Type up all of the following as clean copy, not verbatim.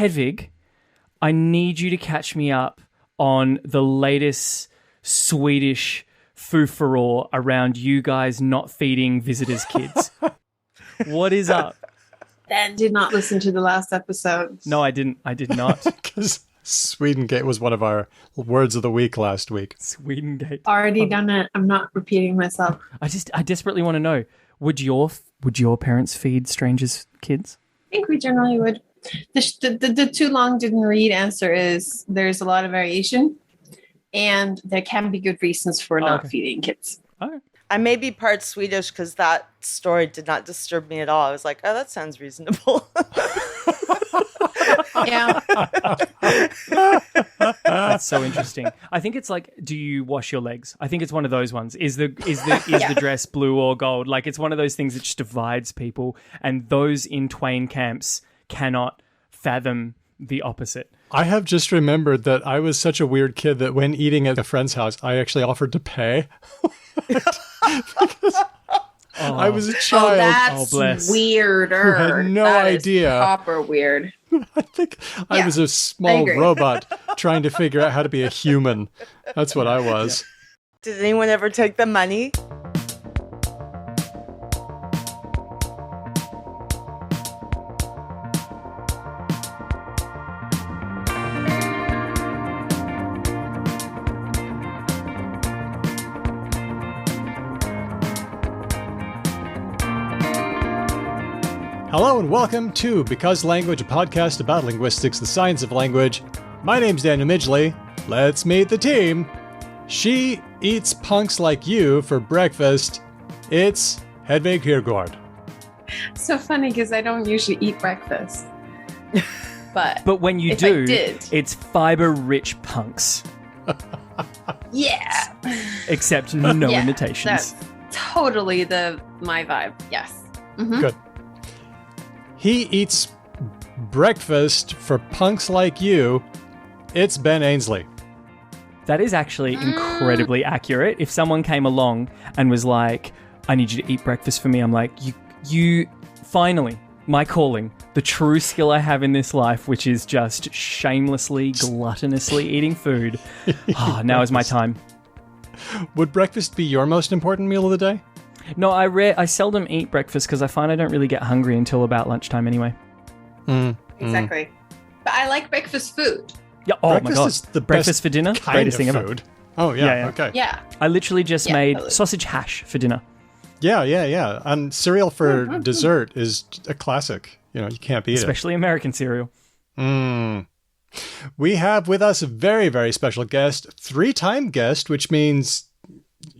Hedvig, I need you to catch me up on the latest Swedish foo-furore around you guys not feeding visitors' kids. What is up? Ben did not listen to the last episode. No, I didn't. I did not. Because Swedengate was one of our words of the week last week. Swedengate. Already done it. I'm not repeating myself. I desperately want to know, would your parents feed strangers' kids? I think we generally would. The too long didn't read answer is there's a lot of variation, and there can be good reasons for not feeding kids. Okay. I may be part Swedish because that story did not disturb me at all. I was like, oh, that sounds reasonable. Yeah. That's so interesting. I think it's like, do you wash your legs? I think it's one of those ones. Is the dress blue or gold? Like, it's one of those things that just divides people, and those in twain camps cannot fathom the opposite. I have just remembered that I was such a weird kid that when eating at a friend's house, I actually offered to pay. I was a child. That's weirder. Who had no idea. Proper weird. I think I was a small robot trying to figure out how to be a human. That's what I was. Did anyone ever take the money? Hello and welcome to Because Language, a podcast about linguistics, the science of language. My name's Daniel Midgley. Let's meet the team. She eats punks like you for breakfast. It's Hedvig Hirgård. So funny because I don't usually eat breakfast. But when you do, it's fiber-rich punks. Yeah. Except no imitations. That's totally my vibe. Yes. Mm-hmm. Good. He eats breakfast for punks like you. It's Ben Ainsley. That is actually incredibly accurate. If someone came along and was like, I need you to eat breakfast for me, I'm like, you finally, my calling, the true skill I have in this life, which is just shamelessly, gluttonously eating food. Now is my time. Would breakfast be your most important meal of the day? No, I seldom eat breakfast because I find I don't really get hungry until about lunchtime anyway. Exactly. But I like breakfast food. Yeah. Oh breakfast my god. is the breakfast for dinner, kind greatest of thing ever. food. Oh yeah. Okay. Yeah. I literally just made sausage hash for dinner. Yeah. And cereal for dessert is a classic. You know, you can't beat Especially American cereal. We have with us a very, very special guest, 3-time guest, which means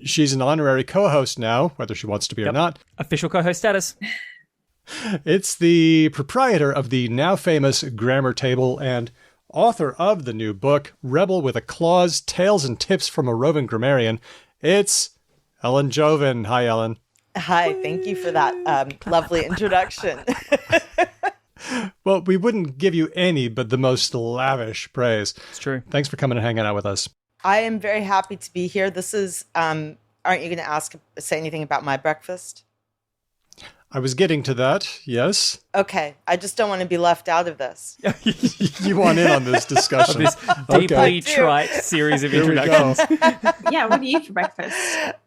she's an honorary co-host now, whether she wants to be or not. Official co-host status. It's the proprietor of the now famous Grammar Table and author of the new book, Rebel with a Clause, Tales and Tips from a Roving Grammarian. It's Ellen Jovin. Hi, Ellen. Hi, thank you for that lovely introduction. Well, we wouldn't give you any but the most lavish praise. It's true. Thanks for coming and hanging out with us. I am very happy to be here. This is, aren't you going to say anything about my breakfast? I was getting to that, yes. Okay, I just don't want to be left out of this. You want in on this discussion. This deeply trite series of introductions. Yeah, what do you eat for breakfast?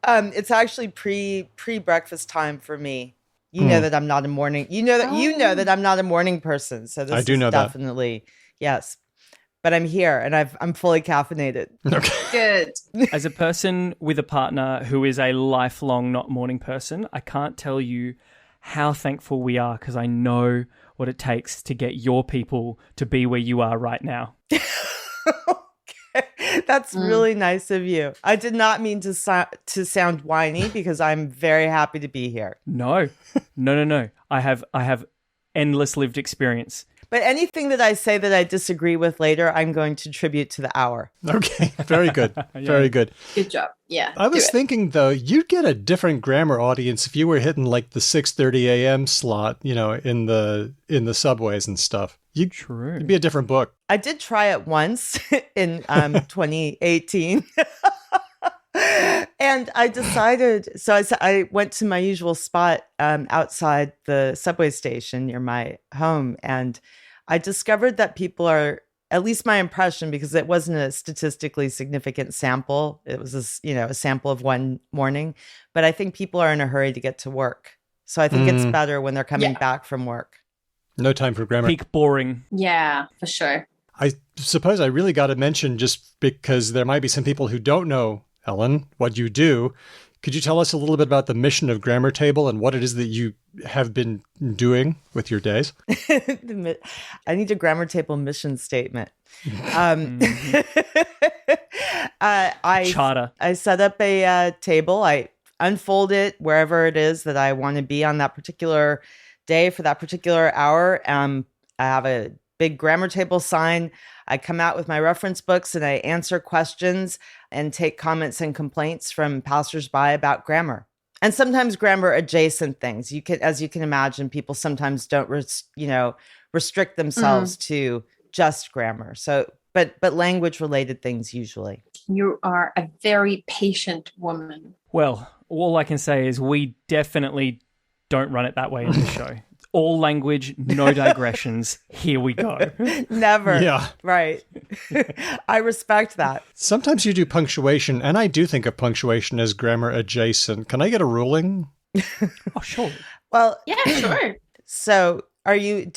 It's actually pre-breakfast time for me. You know that I'm not a morning. You know that I'm not a morning person. So this I do know definitely yes. But I'm here and I'm fully caffeinated. Okay. Good. As a person with a partner who is a lifelong not morning person, I can't tell you how thankful we are because I know what it takes to get your people to be where you are right now. Okay. That's really nice of you. I did not mean to sound whiny because I'm very happy to be here. No. I have endless lived experience. But anything that I say that I disagree with later, I'm going to attribute to the hour. Okay, very good. Very good. Good job. Yeah. I was thinking, though, you'd get a different grammar audience if you were hitting like the 6:30 a.m. slot, you know, in the subways and stuff. True. It'd be a different book. I did try it once in 2018. And I decided, so I went to my usual spot outside the subway station near my home, and I discovered that people are, at least my impression, because it wasn't a statistically significant sample. It was a sample of one morning, but I think people are in a hurry to get to work. So I think it's better when they're coming back from work. No time for grammar. Peak boring. Yeah, for sure. I suppose I really got to mention, just because there might be some people who don't know, Ellen, what you do. Could you tell us a little bit about the mission of Grammar Table and what it is that you have been doing with your days? I need a Grammar Table mission statement. Charter. I set up a table. I unfold it wherever it is that I want to be on that particular day for that particular hour. I have a big Grammar Table sign. I come out with my reference books and I answer questions and take comments and complaints from passersby about grammar. And sometimes grammar adjacent things. As you can imagine, people sometimes don't restrict themselves to just grammar. So, but language related things usually. You are a very patient woman. Well, all I can say is we definitely don't run it that way in the show. All language, no digressions. Here we go. Never. Yeah. Right. I respect that. Sometimes you do punctuation, and I do think of punctuation as grammar adjacent. Can I get a ruling? Oh, sure. Well, Yeah, sure. So do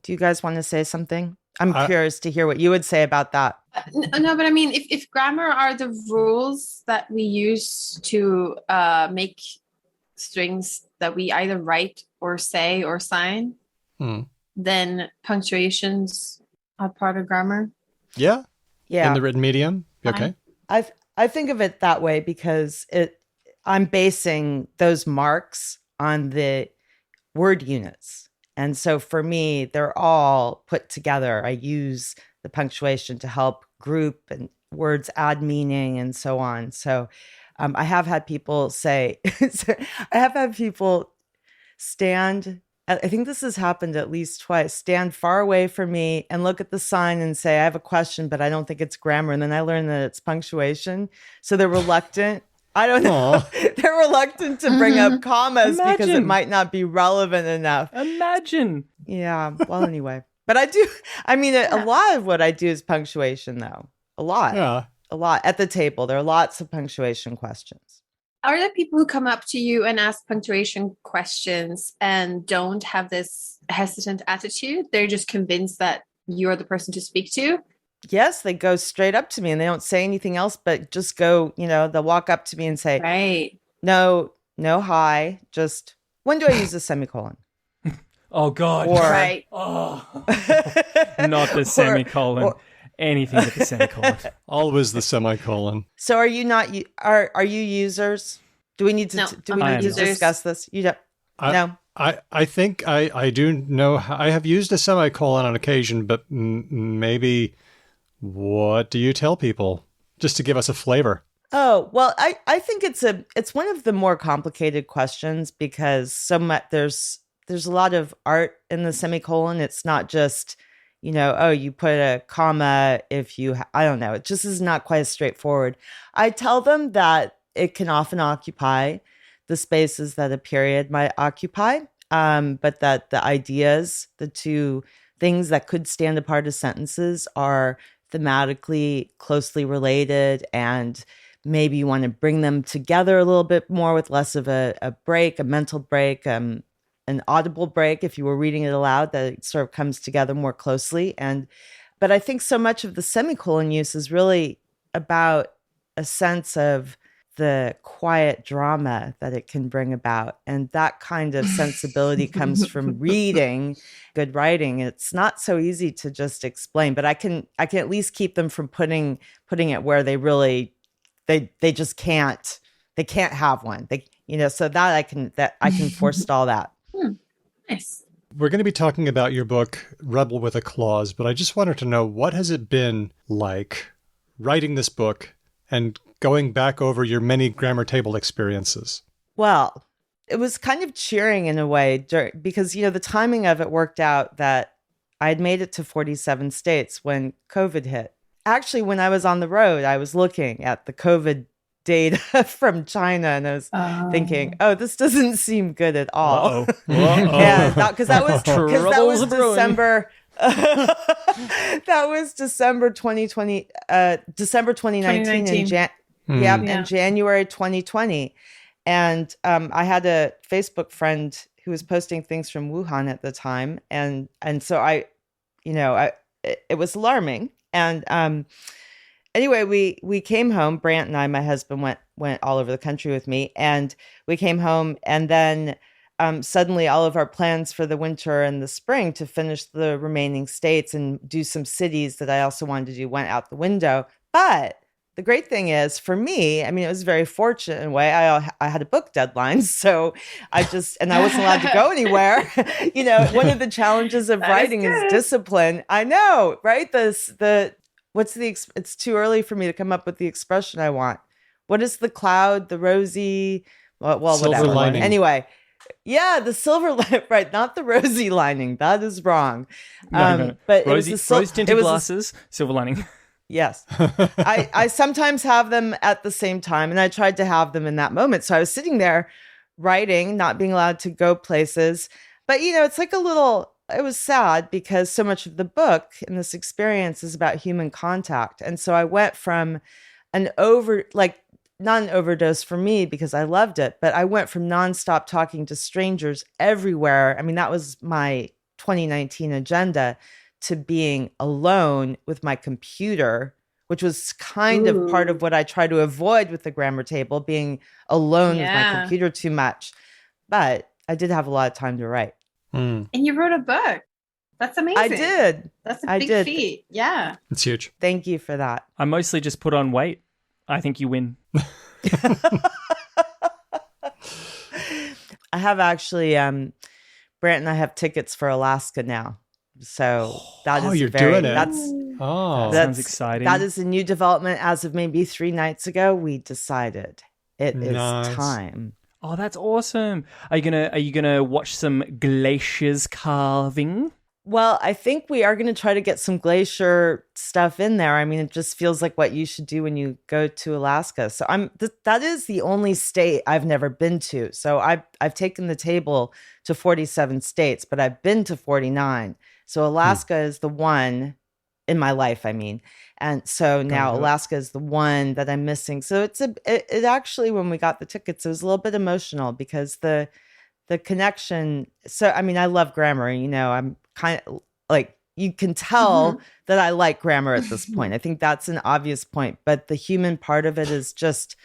you guys want to say something? I'm curious to hear what you would say about that. No, but I mean, if grammar are the rules that we use to make strings that we either write or say or sign, then punctuations are part of grammar. Yeah. Yeah. In the written medium. Okay. I think of it that way because I'm basing those marks on the word units. And so for me, they're all put together. I use the punctuation to help group and words add meaning and so on. So I have had people say, stand, I think this has happened at least twice, stand far away from me and look at the sign and say, I have a question, but I don't think it's grammar. And then I learn that it's punctuation. So they're reluctant. I don't know. They're reluctant to bring up commas because it might not be relevant enough. Imagine. Yeah. Well, anyway. But a lot of what I do is punctuation, though. A lot. Yeah. A lot. At the table, there are lots of punctuation questions. Are there people who come up to you and ask punctuation questions and don't have this hesitant attitude? They're just convinced that you're the person to speak to? Yes, they go straight up to me and they don't say anything else, but just go, they'll walk up to me and say, right. No, hi, just, when do I use a semicolon? Oh, God. Or, right. Oh, not the semicolon. Anything but the semicolon. Always the semicolon. So are you users? Do we need to discuss this? You don't. No. I think I do know. I have used a semicolon on occasion, but maybe what do you tell people? Just to give us a flavor. Oh, well, I think it's one of the more complicated questions because there's a lot of art in the semicolon. It's not just, you put a comma if I don't know. It just is not quite as straightforward. I tell them that it can often occupy the spaces that a period might occupy, but that the ideas, the two things that could stand apart as sentences are thematically closely related, and maybe you want to bring them together a little bit more with less of a break, a mental break, an audible break if you were reading it aloud, that it sort of comes together more closely. But I think so much of the semicolon use is really about a sense of the quiet drama that it can bring about. And that kind of sensibility comes from reading good writing. It's not so easy to just explain, but I can at least keep them from putting it where they really, they just can't have one. So that I can forestall that. Nice. We're going to be talking about your book, Rebel with a Clause, but I just wanted to know, what has it been like writing this book and going back over your many grammar table experiences? Well, it was kind of cheering in a way because, the timing of it worked out that I had made it to 47 states when COVID hit. Actually, when I was on the road, I was looking at the COVID data from China, and I was thinking, oh, this doesn't seem good at all. Yeah, because that was December. That was December 2020, December 2019, and January 2020. And I had a Facebook friend who was posting things from Wuhan at the time, and so it was alarming. And anyway, we came home. Brant and I, my husband, went all over the country with me, and we came home, and then suddenly all of our plans for the winter and the spring to finish the remaining states and do some cities that I also wanted to do went out the window. But the great thing is, for me, I mean, it was very fortunate in a way. I had a book deadline, so I wasn't allowed to go anywhere. One of the challenges of writing is discipline. I know, right? It's too early for me to come up with the expression I want. What is the cloud, the rosy, silver whatever. lining. Anyway, yeah, the silver lining, right? Not the rosy lining. That is wrong. No. But rose-tinted glasses, silver lining. Yes. I sometimes have them at the same time, and I tried to have them in that moment. So I was sitting there writing, not being allowed to go places. But, it's like it was sad because so much of the book and this experience is about human contact. And so I went from not an overdose for me because I loved it, but I went from nonstop talking to strangers everywhere. I mean, that was my 2019 agenda, to being alone with my computer, which was kind of part of what I try to avoid with the grammar table, being alone with my computer too much. But I did have a lot of time to write. And you wrote a book. That's amazing. I did. That's a big feat. Yeah. It's huge. Thank you for that. I mostly just put on weight. I think you win. I have actually, Brant and I have tickets for Alaska now. So that is you're doing it. That sounds exciting. That is a new development. As of maybe 3 nights ago, we decided it is time. Oh, that's awesome. Are you gonna watch some glaciers carving? Well, I think we are going to try to get some glacier stuff in there. I mean, it just feels like what you should do when you go to Alaska. So that is the only state I've never been to. So I've taken the table to 47 states, but I've been to 49. So Alaska is the one in my life, I mean. And so now Alaska is the one that I'm missing. So it actually, when we got the tickets, it was a little bit emotional because the connection. So, I mean, I love grammar, I'm kind of like, you can tell that I like grammar at this point. I think that's an obvious point, but the human part of it is just,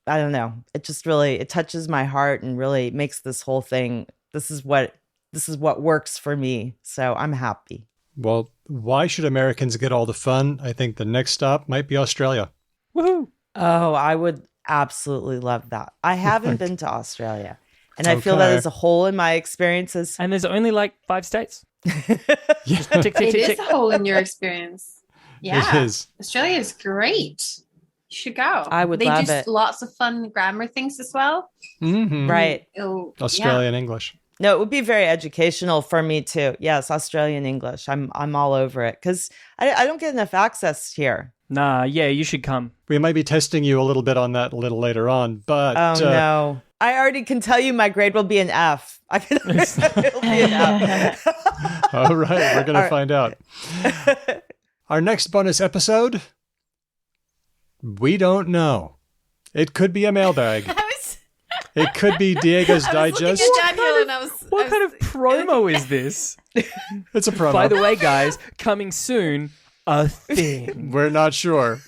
I don't know. It just really, it touches my heart and really makes this whole thing. This is what works for me. So I'm happy. Well, why should Americans get all the fun? I think the next stop might be Australia. Woohoo! Oh, I would absolutely love that. I haven't been to Australia. And I feel that is a hole in my experiences. And there's only like 5 states. Just tick, tick, tick, tick. A hole in your experience. Yeah. It is. Australia is great. You should go. I would love it. They do lots of fun grammar things as well. Mm-hmm. Right. Australian English. No, it would be very educational for me too. Yes, Australian English. I'm all over it because I don't get enough access here. Nah, yeah, you should come. We might be testing you a little bit on that a little later on, but... Oh, no. I already can tell you my grade will be an F. It'll be an F. All right, we're going to find out. Our next bonus episode, we don't know. It could be a mailbag. It could be Diego's Digest. What kind of promo is this? It's a promo. By the way, guys, coming soon, a thing. We're not sure.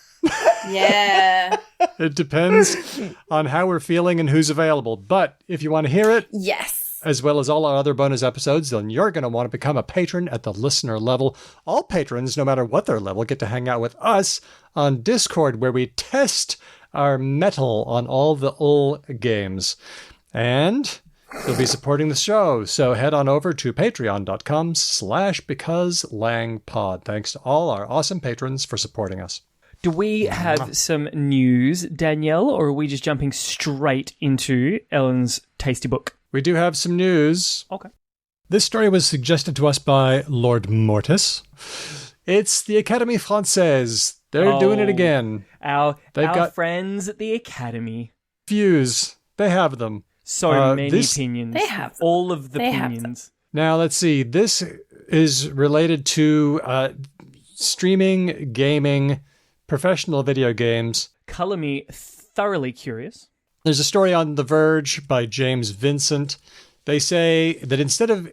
Yeah. It depends on how we're feeling and who's available. But if you want to hear it, yes, as well as all our other bonus episodes, then you're going to want to become a patron at the listener level. All patrons, no matter what their level, get to hang out with us on Discord, where we test our mettle on all the old games. And you'll be supporting the show. So head on over to patreon.com/becauselangpod. Thanks to all our awesome patrons for supporting us. Do we have some news, Danielle, or are we just jumping straight into Ellen's tasty book? We do have some news. Okay. This story was suggested to us by Lord Mortis. It's the Académie Française. They're doing it again. Our They've got friends at the Academy. views. They have them. So many opinions. They have them. all of the They have opinions. Now, let's see. This is related to streaming, gaming, professional video games. Color me thoroughly curious. There's a story on The Verge by James Vincent. They say that instead of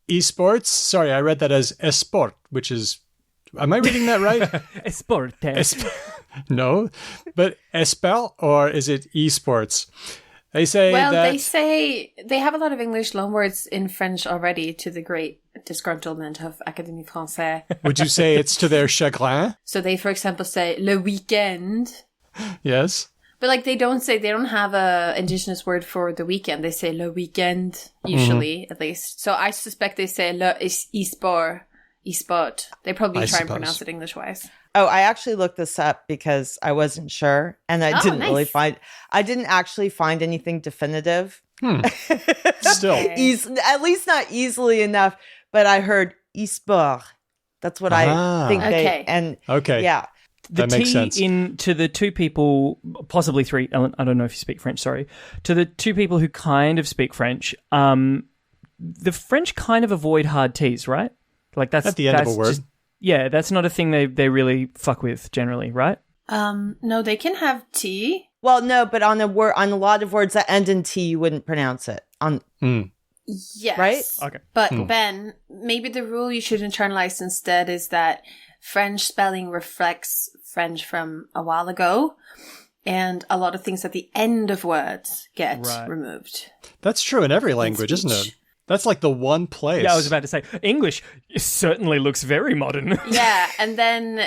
esports, sorry, I read that as esport, which is, am I reading that right? Esporte. No, but esport, or is it esports? They say they say they have a lot of English loanwords in French already, to the great disgruntlement of Académie Française. Would you say it's to their chagrin? So they, for example, say le weekend. Yes. But like they don't have a indigenous word for the weekend. They say le weekend usually, at least. So I suspect they say le esport. They probably try and pronounce it English-wise. Oh, I actually looked this up because I wasn't sure, and I didn't actually find anything definitive. Still, at least not easily enough. But I heard esport. That's what I think they yeah. That makes sense. To the two people, possibly three, Ellen, I don't know if you speak French, sorry. To the two people who kind of speak French, the French kind of avoid hard T's, right? Like that's at the end of a word. That's not a thing they really fuck with generally, right? No, they can have T. Well, no, but on a lot of words that end in T, you wouldn't pronounce it. Yes. Right? Okay. But Ben, maybe the rule you should internalize instead is that French spelling reflects French from a while ago, and a lot of things at the end of words get removed. That's true in every language, isn't it? That's like the one place. Yeah, I was about to say, English certainly looks very modern. Yeah, and then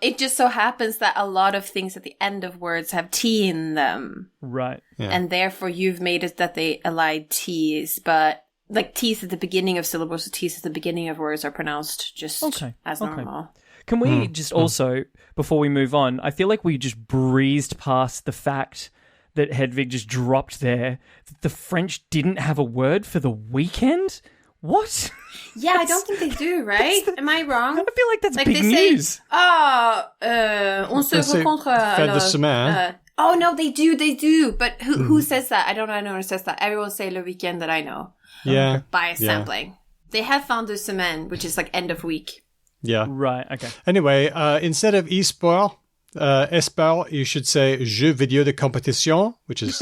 it just so happens that a lot of things at the end of words have T in them. Right. Yeah. And therefore you've made it that they allied T's, but like T's at the beginning of syllables or T's at the beginning of words are pronounced just as normal. Can we just also, before we move on, I feel like we just breezed past the fact that Hedvig just dropped there, that the French didn't have a word for the weekend? What? Yeah, I don't think they do, right? Am I wrong? I feel like that's like big they news. Say, on se rencontre. Fin de semaine. Oh, no, they do. But who says that? I don't know who says that. Everyone say le weekend that I know. Yeah. By sampling. They have fin de semaine, which is like end of week. Yeah. Right, okay. Anyway, instead of esport, esport, you should say jeux vidéo de compétition, which is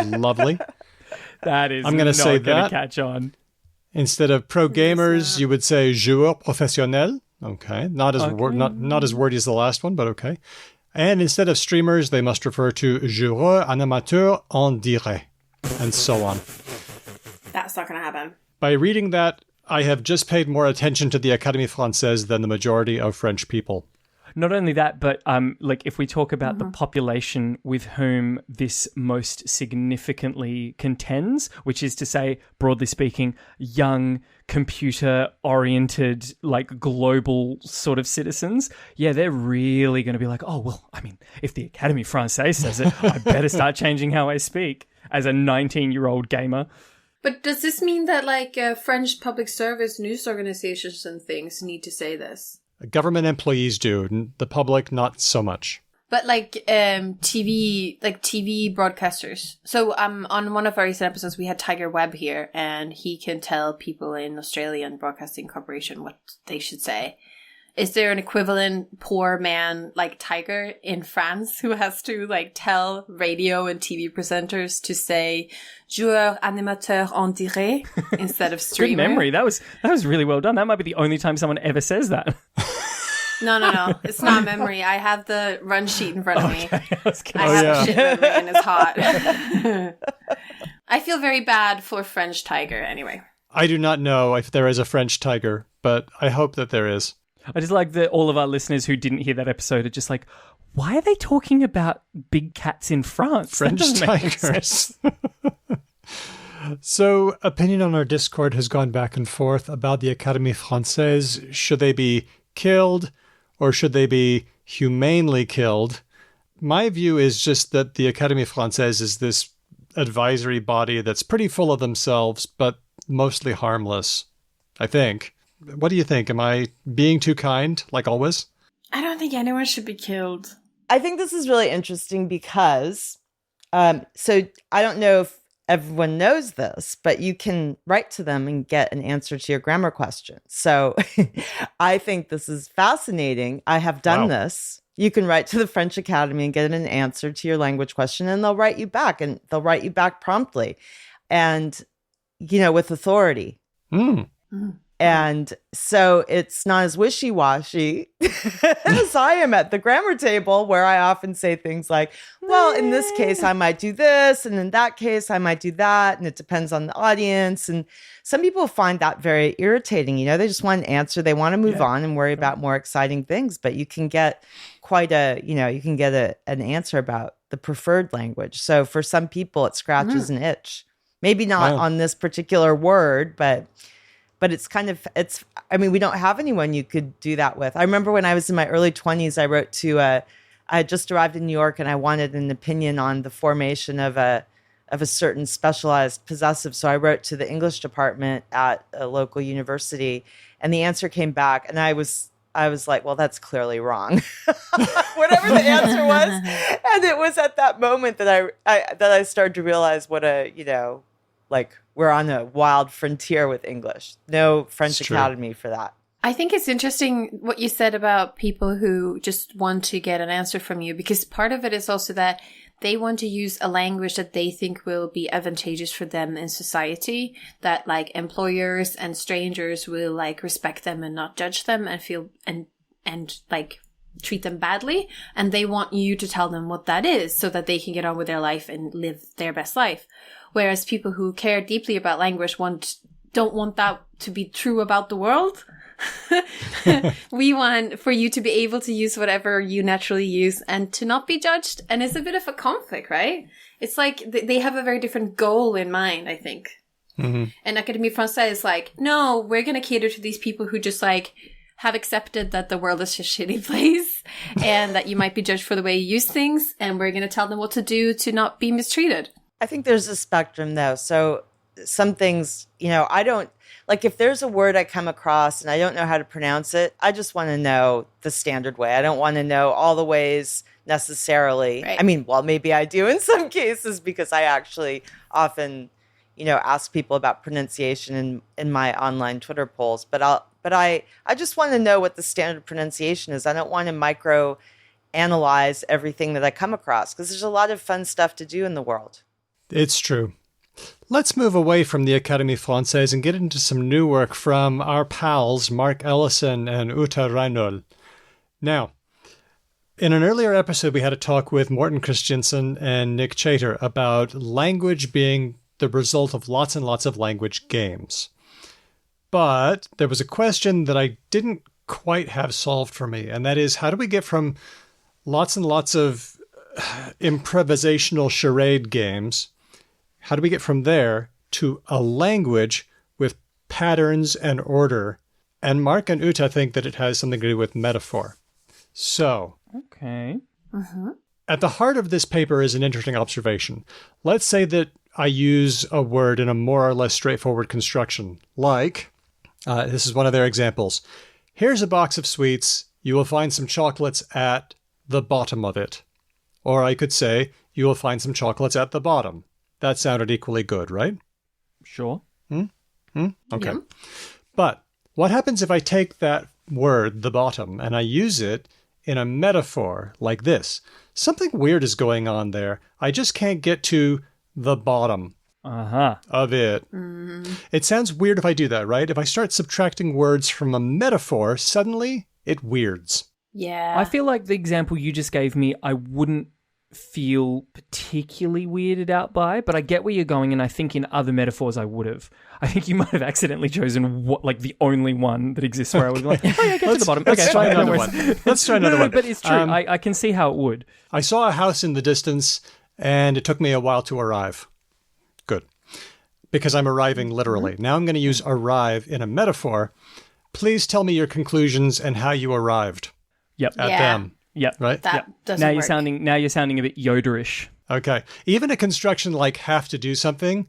lovely. That is I'm gonna say going that. to catch on. Instead of pro gamers, you would say joueur professionnel. Okay, not as wordy as the last one, but okay. And instead of streamers, they must refer to joueur animateur en direct, and so on. That's not going to happen. By reading that, I have just paid more attention to the Académie Française than the majority of French people. Not only that, but like if we talk about the population with whom this most significantly contends, which is to say, broadly speaking, young, computer-oriented, like global sort of citizens, yeah, they're really going to be like, oh, well, I mean, if the Académie Française says it, I better start changing how I speak as a 19-year-old gamer. But does this mean that like French public service news organizations and things need to say this? Government employees do. The public, not so much. But like TV broadcasters. So on one of our recent episodes, we had Tiger Webb here, and he can tell people in Australian Broadcasting Corporation what they should say. Is there an equivalent poor man like Tiger in France who has to like tell radio and TV presenters to say joueur animateur en direct instead of streamer? Good memory. That was really well done. That might be the only time someone ever says that. No. It's not memory. I have the run sheet in front of me. I have shit memory and it's hot. I feel very bad for French Tiger anyway. I do not know if there is a French Tiger, but I hope that there is. I just like that all of our listeners who didn't hear that episode are just like, why are they talking about big cats in France? French tigers. So, opinion on our Discord has gone back and forth about the Académie Française. Should they be killed or should they be humanely killed? My view is just that the Académie Française is this advisory body that's pretty full of themselves, but mostly harmless, I think. What do you think? Am I being too kind, like always? I don't think anyone should be killed. I think this is really interesting because, so I don't know if everyone knows this, but you can write to them and get an answer to your grammar question. So I think this is fascinating. I have done this. You can write to the French Academy and get an answer to your language question, and they'll write you back, and they'll write you back promptly and, with authority. And so it's not as wishy-washy as I am at the grammar table, where I often say things like, well, in this case, I might do this, and in that case, I might do that, and it depends on the audience. And some people find that very irritating. They just want an answer. They want to move on and worry about more exciting things. But you can get an answer about the preferred language. So for some people, it scratches an itch. Maybe not on this particular word, but we don't have anyone you could do that with. I remember when I was in my early 20s, I wrote I had just arrived in New York, and I wanted an opinion on the formation of a certain specialized possessive. So I wrote to the English department at a local university, and the answer came back, and I was like, well, that's clearly wrong. Whatever the answer was. And it was at that moment that I started to realize what we're on a wild frontier with English. No French Academy for that. I think it's interesting what you said about people who just want to get an answer from you, because part of it is also that they want to use a language that they think will be advantageous for them in society, that like employers and strangers will like respect them and not judge them and feel and like treat them badly. And they want you to tell them what that is so that they can get on with their life and live their best life. Whereas people who care deeply about language don't want that to be true about the world. We want for you to be able to use whatever you naturally use and to not be judged. And it's a bit of a conflict, right? It's like they have a very different goal in mind, I think. Mm-hmm. And Académie Française is like, no, we're going to cater to these people who just like have accepted that the world is a shitty place and that you might be judged for the way you use things. And we're going to tell them what to do to not be mistreated. I think there's a spectrum, though. So some things, I don't, like if there's a word I come across and I don't know how to pronounce it, I just want to know the standard way. I don't want to know all the ways necessarily. Right. I mean, well, maybe I do in some cases, because I actually often, ask people about pronunciation in my online Twitter polls. But I just want to know what the standard pronunciation is. I don't want to micro analyze everything that I come across, because there's a lot of fun stuff to do in the world. It's true. Let's move away from the Académie Française and get into some new work from our pals, Mark Ellison and Uta Reinhold. Now, in an earlier episode, we had a talk with Morten Christiansen and Nick Chater about language being the result of lots and lots of language games. But there was a question that I didn't quite have solved for me, and that is, how do we get from lots and lots of improvisational charade games, how do we get from there to a language with patterns and order? And Mark and Uta think that it has something to do with metaphor. So, okay. At the heart of this paper is an interesting observation. Let's say that I use a word in a more or less straightforward construction, like, this is one of their examples. Here's a box of sweets. You will find some chocolates at the bottom of it. Or I could say, you will find some chocolates at the bottom. That sounded equally good, right? Sure. Okay. Yeah. But what happens if I take that word, the bottom, and I use it in a metaphor like this? Something weird is going on there. I just can't get to the bottom of it. Mm-hmm. It sounds weird if I do that, right? If I start subtracting words from a metaphor, suddenly it weirds. Yeah. I feel like the example you just gave me, I wouldn't feel particularly weirded out by, but I get where you're going, and I think in other metaphors I would have. I think you might have accidentally chosen the only one that exists where I would be like, oh yeah, get to the bottom. Let's try another one. Let's try another one. But it's true. I can see how it would. I saw a house in the distance, and it took me a while to arrive. Good. Because I'm arriving literally. Now I'm going to use arrive in a metaphor. Please tell me your conclusions and how you arrived at them. Yep. Right? That doesn't now work. You're sounding a bit Yoda-ish. Okay. Even a construction like have to do something,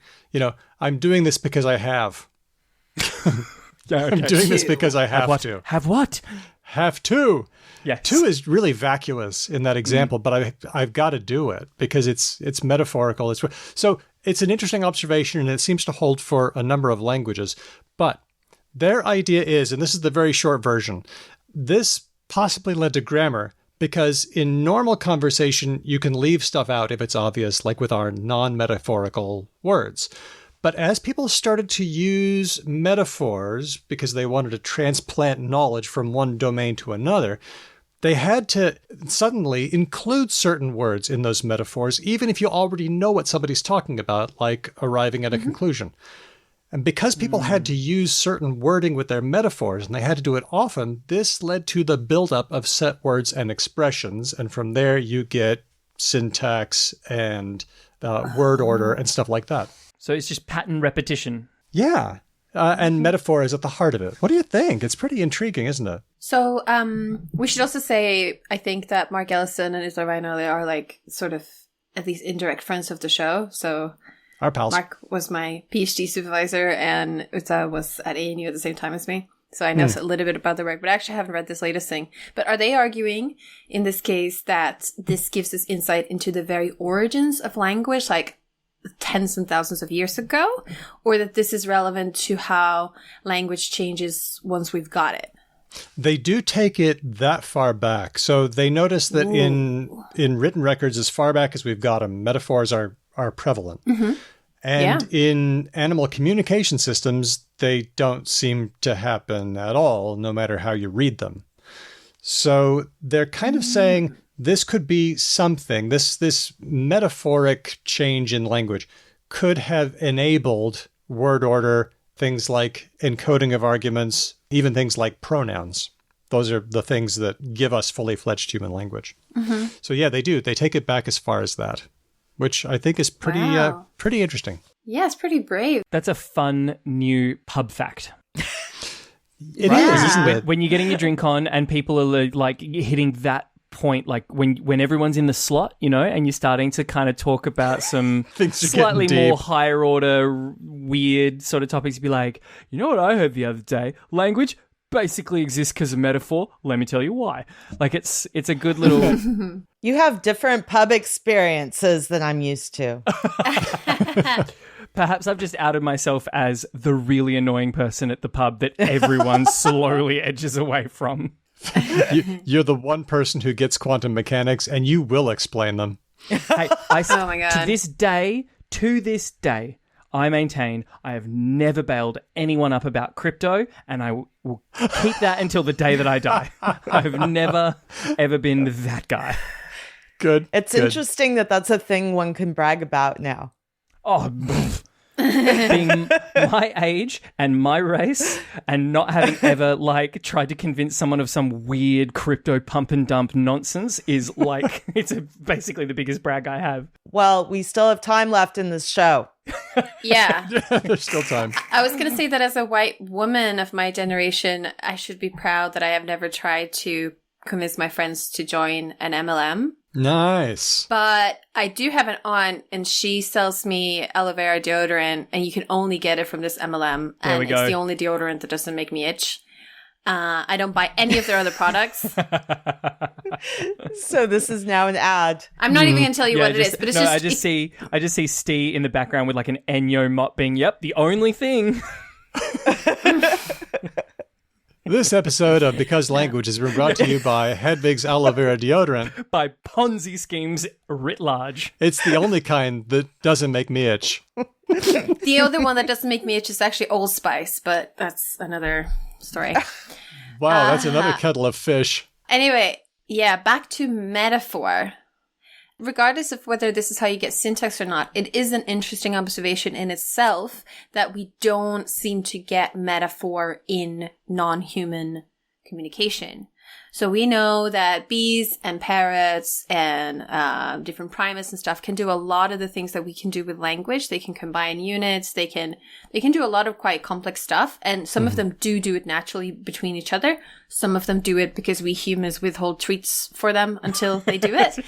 I'm doing this because I have. Yeah, okay. I'm doing this because I have to. Have what? have to. Yes. To is really vacuous in that example, but I've got to do it because it's metaphorical. So it's an interesting observation, and it seems to hold for a number of languages. But their idea is, and this is the very short version, this possibly led to grammar because in normal conversation, you can leave stuff out if it's obvious, like with our non-metaphorical words. But as people started to use metaphors because they wanted to transplant knowledge from one domain to another, they had to suddenly include certain words in those metaphors, even if you already know what somebody's talking about, like arriving at a conclusion. And because people had to use certain wording with their metaphors, and they had to do it often, this led to the buildup of set words and expressions. And from there, you get syntax and word order and stuff like that. So it's just pattern repetition. Yeah. And metaphor is at the heart of it. What do you think? It's pretty intriguing, isn't it? So we should also say, I think that Mark Ellison and Isla Rhino, they are like sort of at least indirect friends of the show. So our pals. Mark was my PhD supervisor and Uta was at ANU at the same time as me. So I know a little bit about the work, but I actually haven't read this latest thing. But are they arguing in this case that this gives us insight into the very origins of language, like tens and thousands of years ago, or that this is relevant to how language changes once we've got it? They do take it that far back. So they notice that in written records, as far back as we've got them, metaphors are prevalent. And in animal communication systems, they don't seem to happen at all, no matter how you read them. So they're kind of saying this could be something, this metaphoric change in language could have enabled word order, things like encoding of arguments, even things like pronouns. Those are the things that give us fully fledged human language. So yeah, they do. They take it back as far as that, which I think is pretty interesting. Yeah, it's pretty brave. That's a fun new pub fact. It is, isn't it? When you're getting your drink on and people are like hitting that point, like when everyone's in the slot, you know, and you're starting to kind of talk about some slightly more higher order, weird sort of topics, you'd be like, you know what I heard the other day? Language basically exists because of metaphor. Let me tell you why. Like it's a good little... You have different pub experiences than I'm used to. Perhaps I've just outed myself as the really annoying person at the pub that everyone slowly edges away from. You're the one person who gets quantum mechanics, and you will explain them. Hey, oh my God. To this day, I maintain I have never bailed anyone up about crypto, and I will keep that until the day that I die. I've never, ever been that guy. Good. It's interesting that that's a thing one can brag about now. Oh, being my age and my race and not having ever like tried to convince someone of some weird crypto pump and dump nonsense is like, basically the biggest brag I have. Well, we still have time left in this show. Yeah. There's still time. I was going to say that as a white woman of my generation, I should be proud that I have never tried to convince my friends to join an MLM. Nice. But I do have an aunt, and she sells me aloe vera deodorant, and you can only get it from this MLM. There we go. It's the only deodorant that doesn't make me itch. I don't buy any of their other products. So this is now an ad. I'm not even going to tell you what it is, but it's just... I just see Steve in the background with like an Ennio mop being, yep, the only thing. This episode of Because Language has been brought to you by Hedvig's aloe vera deodorant. By Ponzi schemes writ large. It's the only kind that doesn't make me itch. The other one that doesn't make me itch is actually Old Spice, but that's another story. Wow, that's another kettle of fish. Anyway, yeah, back to metaphor. Regardless of whether this is how you get syntax or not, it is an interesting observation in itself that we don't seem to get metaphor in non-human communication. So we know that bees and parrots and different primates and stuff can do a lot of the things that we can do with language. They can combine units. They can do a lot of quite complex stuff. And some of them do it naturally between each other. Some of them do it because we humans withhold treats for them until they do it.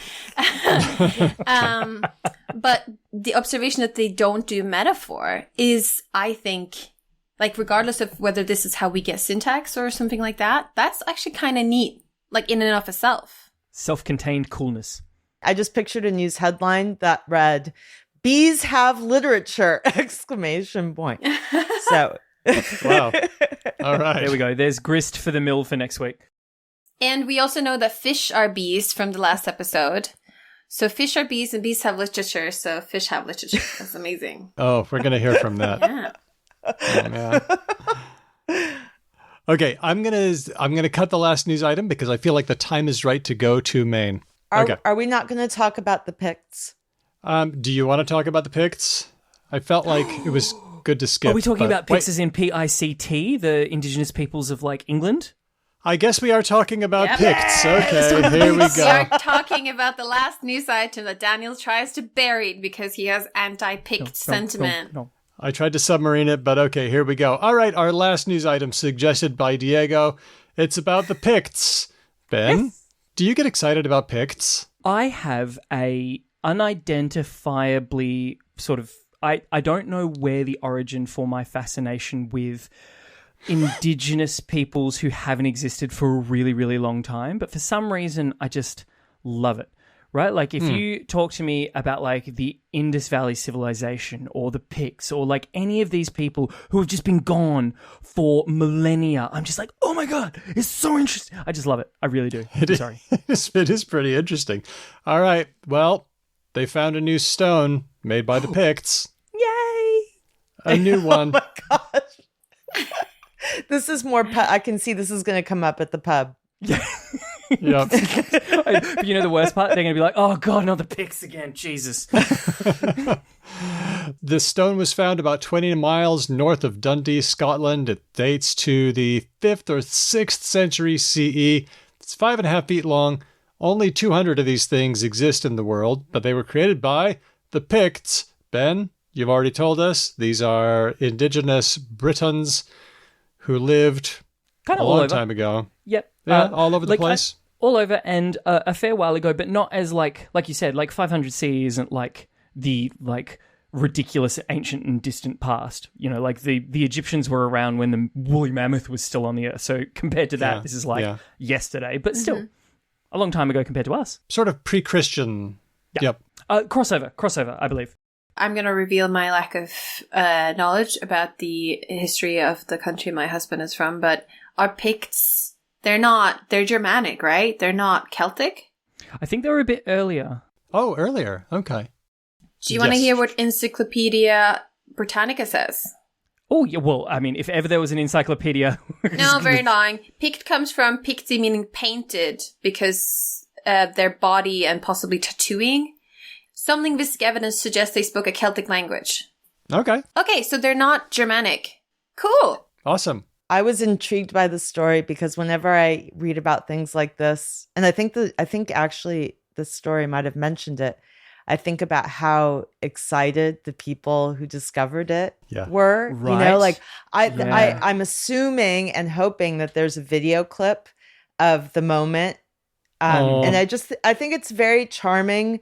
But the observation that they don't do metaphor is, I think, like regardless of whether this is how we get syntax or something like that, that's actually kind of neat, like in and of itself. Self-contained coolness. I just pictured a news headline that read, "Bees have literature!" exclamation point. So, wow. All right. There we go. There's grist for the mill for next week. And we also know that fish are bees from the last episode. So fish are bees and bees have literature. So fish have literature. That's amazing. Oh, we're going to hear from that. Yeah. Oh, man. Okay, I'm gonna cut the last news item because I feel like the time is right to go to Maine. Okay. Are we not going to talk about the Picts? Do you want to talk about the Picts? I felt like it was good to skip. Are we talking about Picts wait, as in P-I-C-T, the indigenous peoples of like England? I guess we are talking about Yep. Picts. Okay, here we We go. are talking about the last news item that Daniel tries to bury because he has anti-Pict sentiment. No. I tried to submarine it, but okay, here we go. All right, our last news item suggested by Diego. It's about the Picts. Ben, do you get excited about Picts? I have a unidentifiably sort of... I don't know where the origin for my fascination with indigenous peoples who haven't existed for a really, really long time, but for some reason, I just love it. Right? Like if you talk to me about like the Indus Valley civilization or the Picts or like any of these people who have just been gone for millennia, I'm just like, oh my God, it's so interesting. I just love it. I really do. Sorry. It is pretty interesting. All right, well, they found a new stone made by the Picts. Yay! A new one. Oh my gosh. This is more, I can see this is going to come up at the pub. Yeah. Yep. But you know the worst part? They're going to be like, oh God, not the Picts again. Jesus. The stone was found about 20 miles north of Dundee, Scotland. It dates to the 5th or 6th century CE. It's 5.5 feet long. Only 200 of these things exist in the world, but they were created by the Picts. Ben, you've already told us these are indigenous Britons who lived Kind a of all long over. time ago. Yep. Yeah, all over the like, place. All over and a fair while ago, but not as like you said, like 500 CE isn't like the like ridiculous ancient and distant past. You know, like the Egyptians were around when the woolly mammoth was still on the earth. So compared to that, this is like yesterday, but still a long time ago compared to us. Sort of pre-Christian. Yeah. Yep. Crossover, I believe. I'm going to reveal my lack of knowledge about the history of the country my husband is from, but our Picts, they're Germanic, right? They're not Celtic? I think they were a bit earlier. Oh, earlier. Okay. Do you want to hear what Encyclopedia Britannica says? Oh, yeah, well, I mean, if ever there was an encyclopedia... No, very long. Pict comes from picti, meaning painted, because their body and possibly tattooing. Some linguistic evidence suggests they spoke a Celtic language. Okay. Okay, so they're not Germanic. Cool. Awesome. I was intrigued by the story because whenever I read about things like this, and I think actually this story might have mentioned it, I think about how excited the people who discovered it were. Right. You know, like I'm assuming and hoping that there's a video clip of the moment. And I think it's very charming.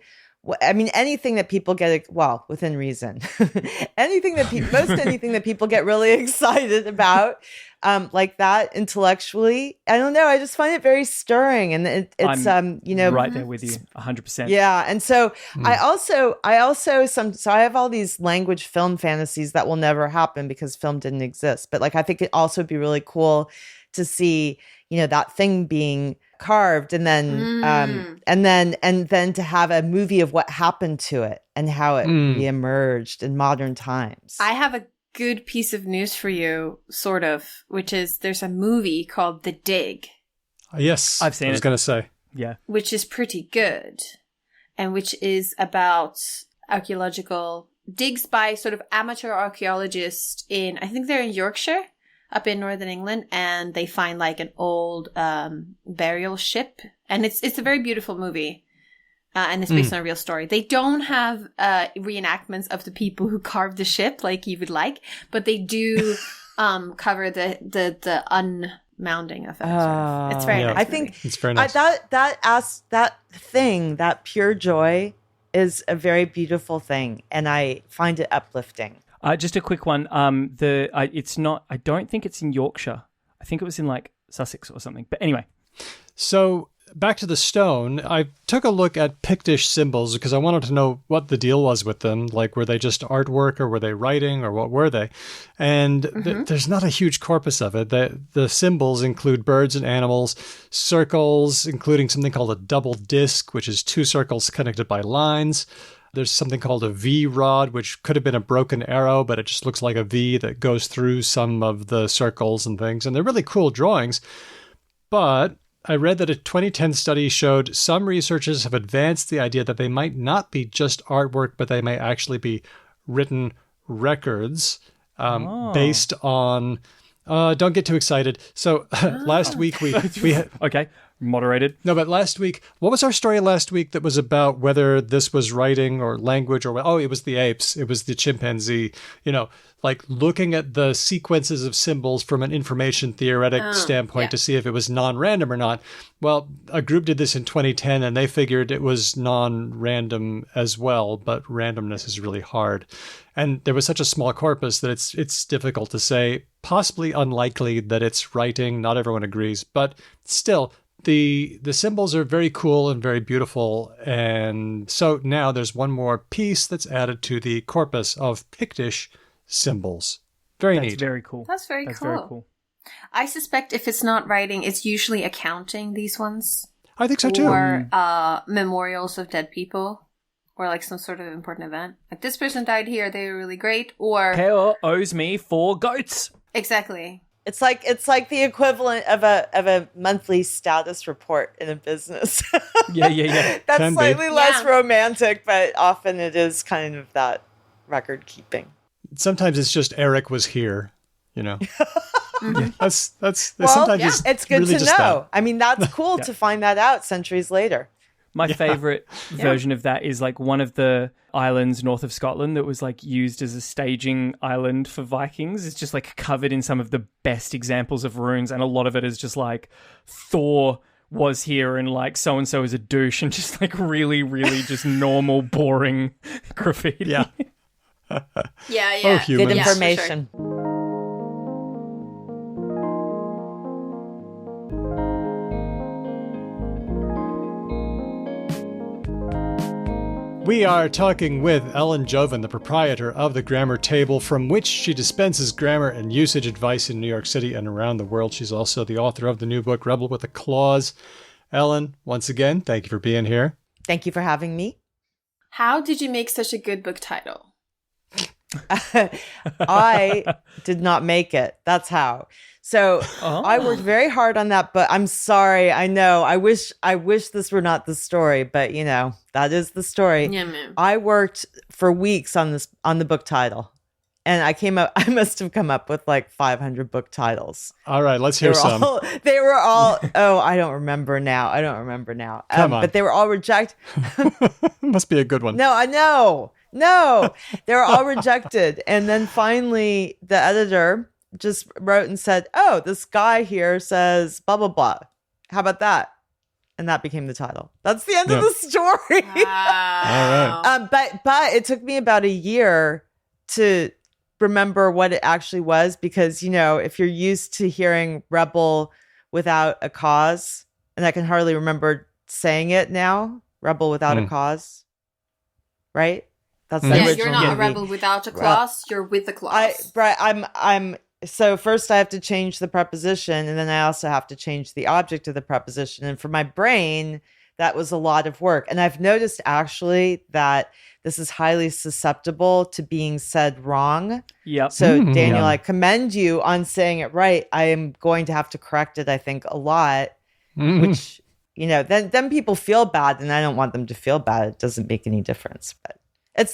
I mean, anything that people get, well, within reason, anything that people get really excited about, like that intellectually, I don't know. I just find it very stirring, and it's you know, right there with you, 100%. Yeah, and so I have all these language film fantasies that will never happen because film didn't exist. But like, I think it also would be really cool to see, you know, that thing being carved and then to have a movie of what happened to it and how it reemerged in modern times. I have a good piece of news for you, sort of, which is there's a movie called The Dig. Yes, I've seen it. I was going to say. Yeah. Which is pretty good, and which is about archaeological digs by sort of amateur archaeologists in, I think they're in Yorkshire, up in northern England, and they find like an old burial ship, and it's a very beautiful movie, and it's based on a real story. They don't have reenactments of the people who carved the ship like you would like, but they do cover the unmounding of it. It's very nice. I think it's very nice. that pure joy is a very beautiful thing, and I find it uplifting. Just a quick one. It's not. I don't think it's in Yorkshire. I think it was in like Sussex or something. But anyway. So back to the stone, I took a look at Pictish symbols because I wanted to know what the deal was with them. Like, were they just artwork or were they writing or what were they? And there's not a huge corpus of it. The symbols include birds and animals, circles, including something called a double disc, which is two circles connected by lines. There's something called a V rod, which could have been a broken arrow, but it just looks like a V that goes through some of the circles and things. And they're really cool drawings. But I read that a 2010 study showed some researchers have advanced the idea that they might not be just artwork, but they may actually be written records based on... don't get too excited. So last week we had... Okay, moderated. No, but last week, what was our story last week that was about whether this was writing or language or... Oh, it was the apes. It was the chimpanzee. Like looking at the sequences of symbols from an information theoretic standpoint to see if it was non-random or not. Well, a group did this in 2010 and they figured it was non-random as well, but randomness is really hard. And there was such a small corpus that it's difficult to say, possibly unlikely that it's writing. Not everyone agrees, but still, the symbols are very cool and very beautiful. And so now there's one more piece that's added to the corpus of Pictish symbols. Very neat. Very cool. That's very very cool. I suspect if it's not writing, it's usually accounting, these ones. I think so too. Or memorials of dead people. Or like some sort of important event. Like this person died here, they were really great. Or Keo owes me 4 goats. Exactly. It's like the equivalent of a monthly status report in a business. Yeah. That's Can slightly be. less romantic, but often it is kind of that record keeping. Sometimes it's just Eric was here, That's Well, sometimes it's good really to just know. that. I mean, that's cool to find that out centuries later. My favorite version of that is like one of the islands north of Scotland that was like used as a staging island for Vikings. It's just like covered in some of the best examples of runes, and a lot of it is just like Thor was here and like so-and-so is a douche, and just like really, really just normal, boring graffiti. Yeah. Yeah. Oh, humans. Good Yeah, for information. We are talking with Ellen Jovin, the proprietor of the Grammar Table, from which she dispenses grammar and usage advice in New York City and around the world. She's also the author of the new book, Rebel with a Clause. Ellen, once again, thank you for being here. Thank you for having me. How did you make such a good book title? I did not make it. That's how. So I worked very hard on that, but I'm sorry. I know. I wish this were not the story, but that is the story. Yeah, man. I worked for weeks on the book title. And I must have come up with like 500 book titles. All right, let's hear some. They were all, I don't remember now. Come on. But they were all rejected. Must be a good one. No, I know. No, they were all rejected. And then finally, the editor just wrote and said, "Oh, this guy here says blah, blah, blah. How about that?" And that became the title. That's the end of the story. Wow. All right. But it took me about a year to remember what it actually was, because, if you're used to hearing rebel without a cause, and I can hardly remember saying it now, rebel without a cause, right? That's the original you're not a movie. rebel without a clause. You're with a clause. So first I have to change the preposition, and then I also have to change the object of the preposition. And for my brain, that was a lot of work. And I've noticed actually that this is highly susceptible to being said wrong. Yep. So Daniel, I commend you on saying it right. I am going to have to correct it, I think, a lot, which, then people feel bad, and I don't want them to feel bad. It doesn't make any difference. But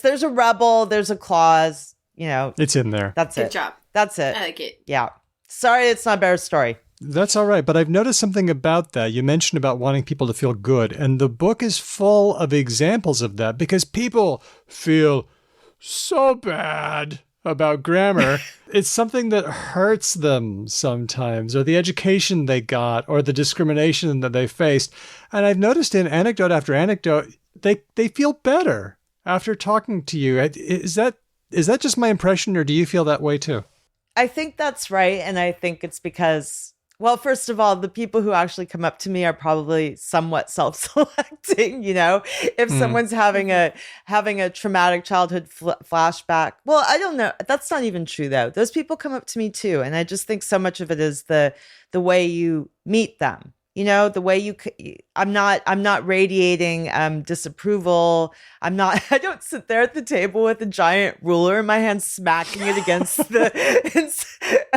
there's a rebel, there's a clause, It's in there. That's Good it. job. That's it. I like it. Yeah. Sorry, it's not a better story. That's all right, but I've noticed something about that. You mentioned about wanting people to feel good, and the book is full of examples of that because people feel so bad about grammar. It's something that hurts them sometimes, or the education they got, or the discrimination that they faced. And I've noticed in anecdote after anecdote, they feel better after talking to you. Is Is that just my impression, or do you feel that way too? I think that's right. And I think it's because, well, first of all, the people who actually come up to me are probably somewhat self-selecting, you know, if someone's having a traumatic childhood flashback. Well, I don't know. That's not even true though. Those people come up to me too. And I just think so much of it is the way you meet them. You know, the way I'm not radiating disapproval. I don't sit there at the table with a giant ruler in my hand, smacking it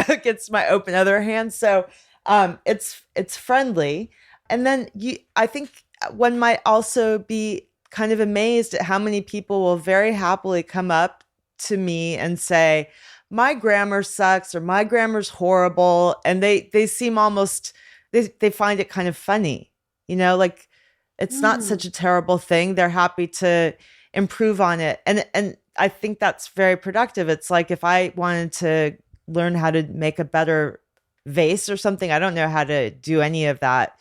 against my open other hand. So it's friendly. And then I think one might also be kind of amazed at how many people will very happily come up to me and say, my grammar sucks, or my grammar's horrible. And they seem almost, they find it kind of funny, you know, like it's not such a terrible thing. They're happy to improve on it. And I think that's very productive. It's like if I wanted to learn how to make a better vase or something, I don't know how to do any of that.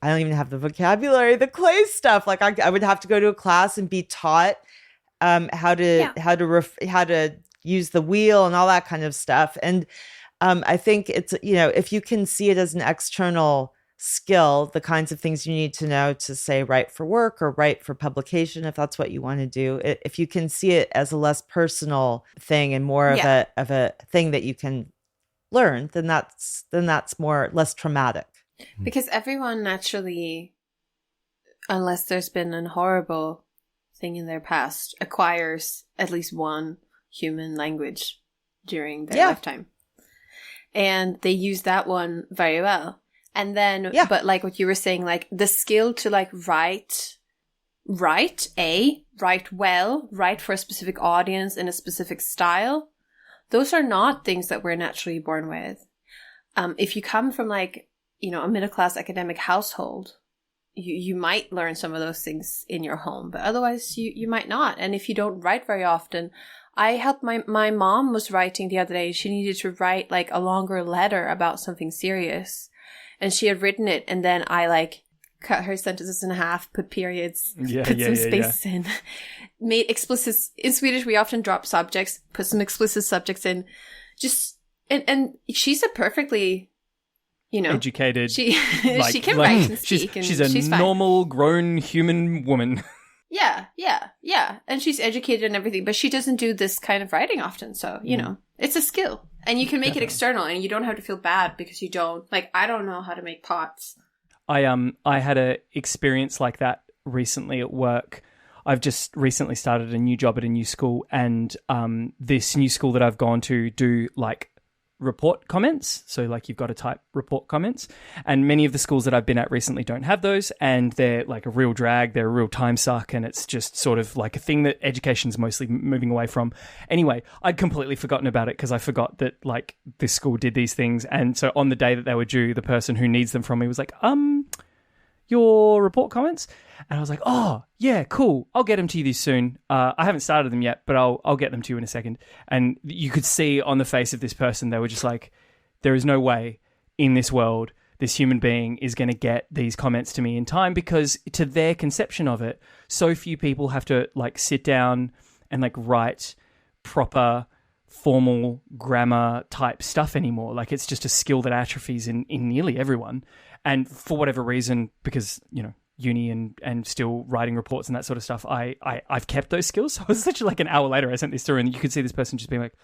I don't even have the vocabulary, the clay stuff. Like I would have to go to a class and be taught how to use the wheel and all that kind of stuff. And I think it's, you know, if you can see it as an external skill, the kinds of things you need to know to say write for work or write for publication, if that's what you want to do, if you can see it as a less personal thing and more of a thing that you can learn, then that's less traumatic. Because everyone naturally, unless there's been a horrible thing in their past, acquires at least one human language during their lifetime. And they use that one very well. And then, but like what you were saying, like the skill to like write well, write for a specific audience in a specific style, those are not things that we're naturally born with. If you come from like, you know, a middle-class academic household, you might learn some of those things in your home, but otherwise you might not. And if you don't write very often, I helped my mom was writing the other day. She needed to write like a longer letter about something serious. And she had written it. And then I like cut her sentences in half, put periods, put some spaces in, made explicit. In Swedish, we often drop subjects, put some explicit subjects in. Just, and she's a perfectly, you know, educated. She can write and speak. She's a normal, grown human woman. Yeah. And she's educated and everything, but she doesn't do this kind of writing often. So, you know, it's a skill. And you can make it external, and you don't have to feel bad because you don't. Like, I don't know how to make pots. I had a experience like that recently at work. I've just recently started a new job at a new school, and this new school that I've gone to do like report comments. So like you've got to type report comments, and many of the schools that I've been at recently don't have those, and they're like a real drag. They're a real time suck, and it's just sort of like a thing that education's mostly moving away from. Anyway, I'd completely forgotten about it because I forgot that like this school did these things. And so on the day that they were due, the person who needs them from me was like, your report comments? And I was like, oh, yeah, cool. I'll get them to you soon. I haven't started them yet, but I'll get them to you in a second. And you could see on the face of this person, they were just like, there is no way in this world this human being is going to get these comments to me in time, because to their conception of it, so few people have to like sit down and like write proper formal grammar type stuff anymore. Like it's just a skill that atrophies in nearly everyone. And for whatever reason, because, you know, uni and still writing reports and that sort of stuff, I've kept those skills. So it was such like an hour later, I sent this through, and you could see this person just being like,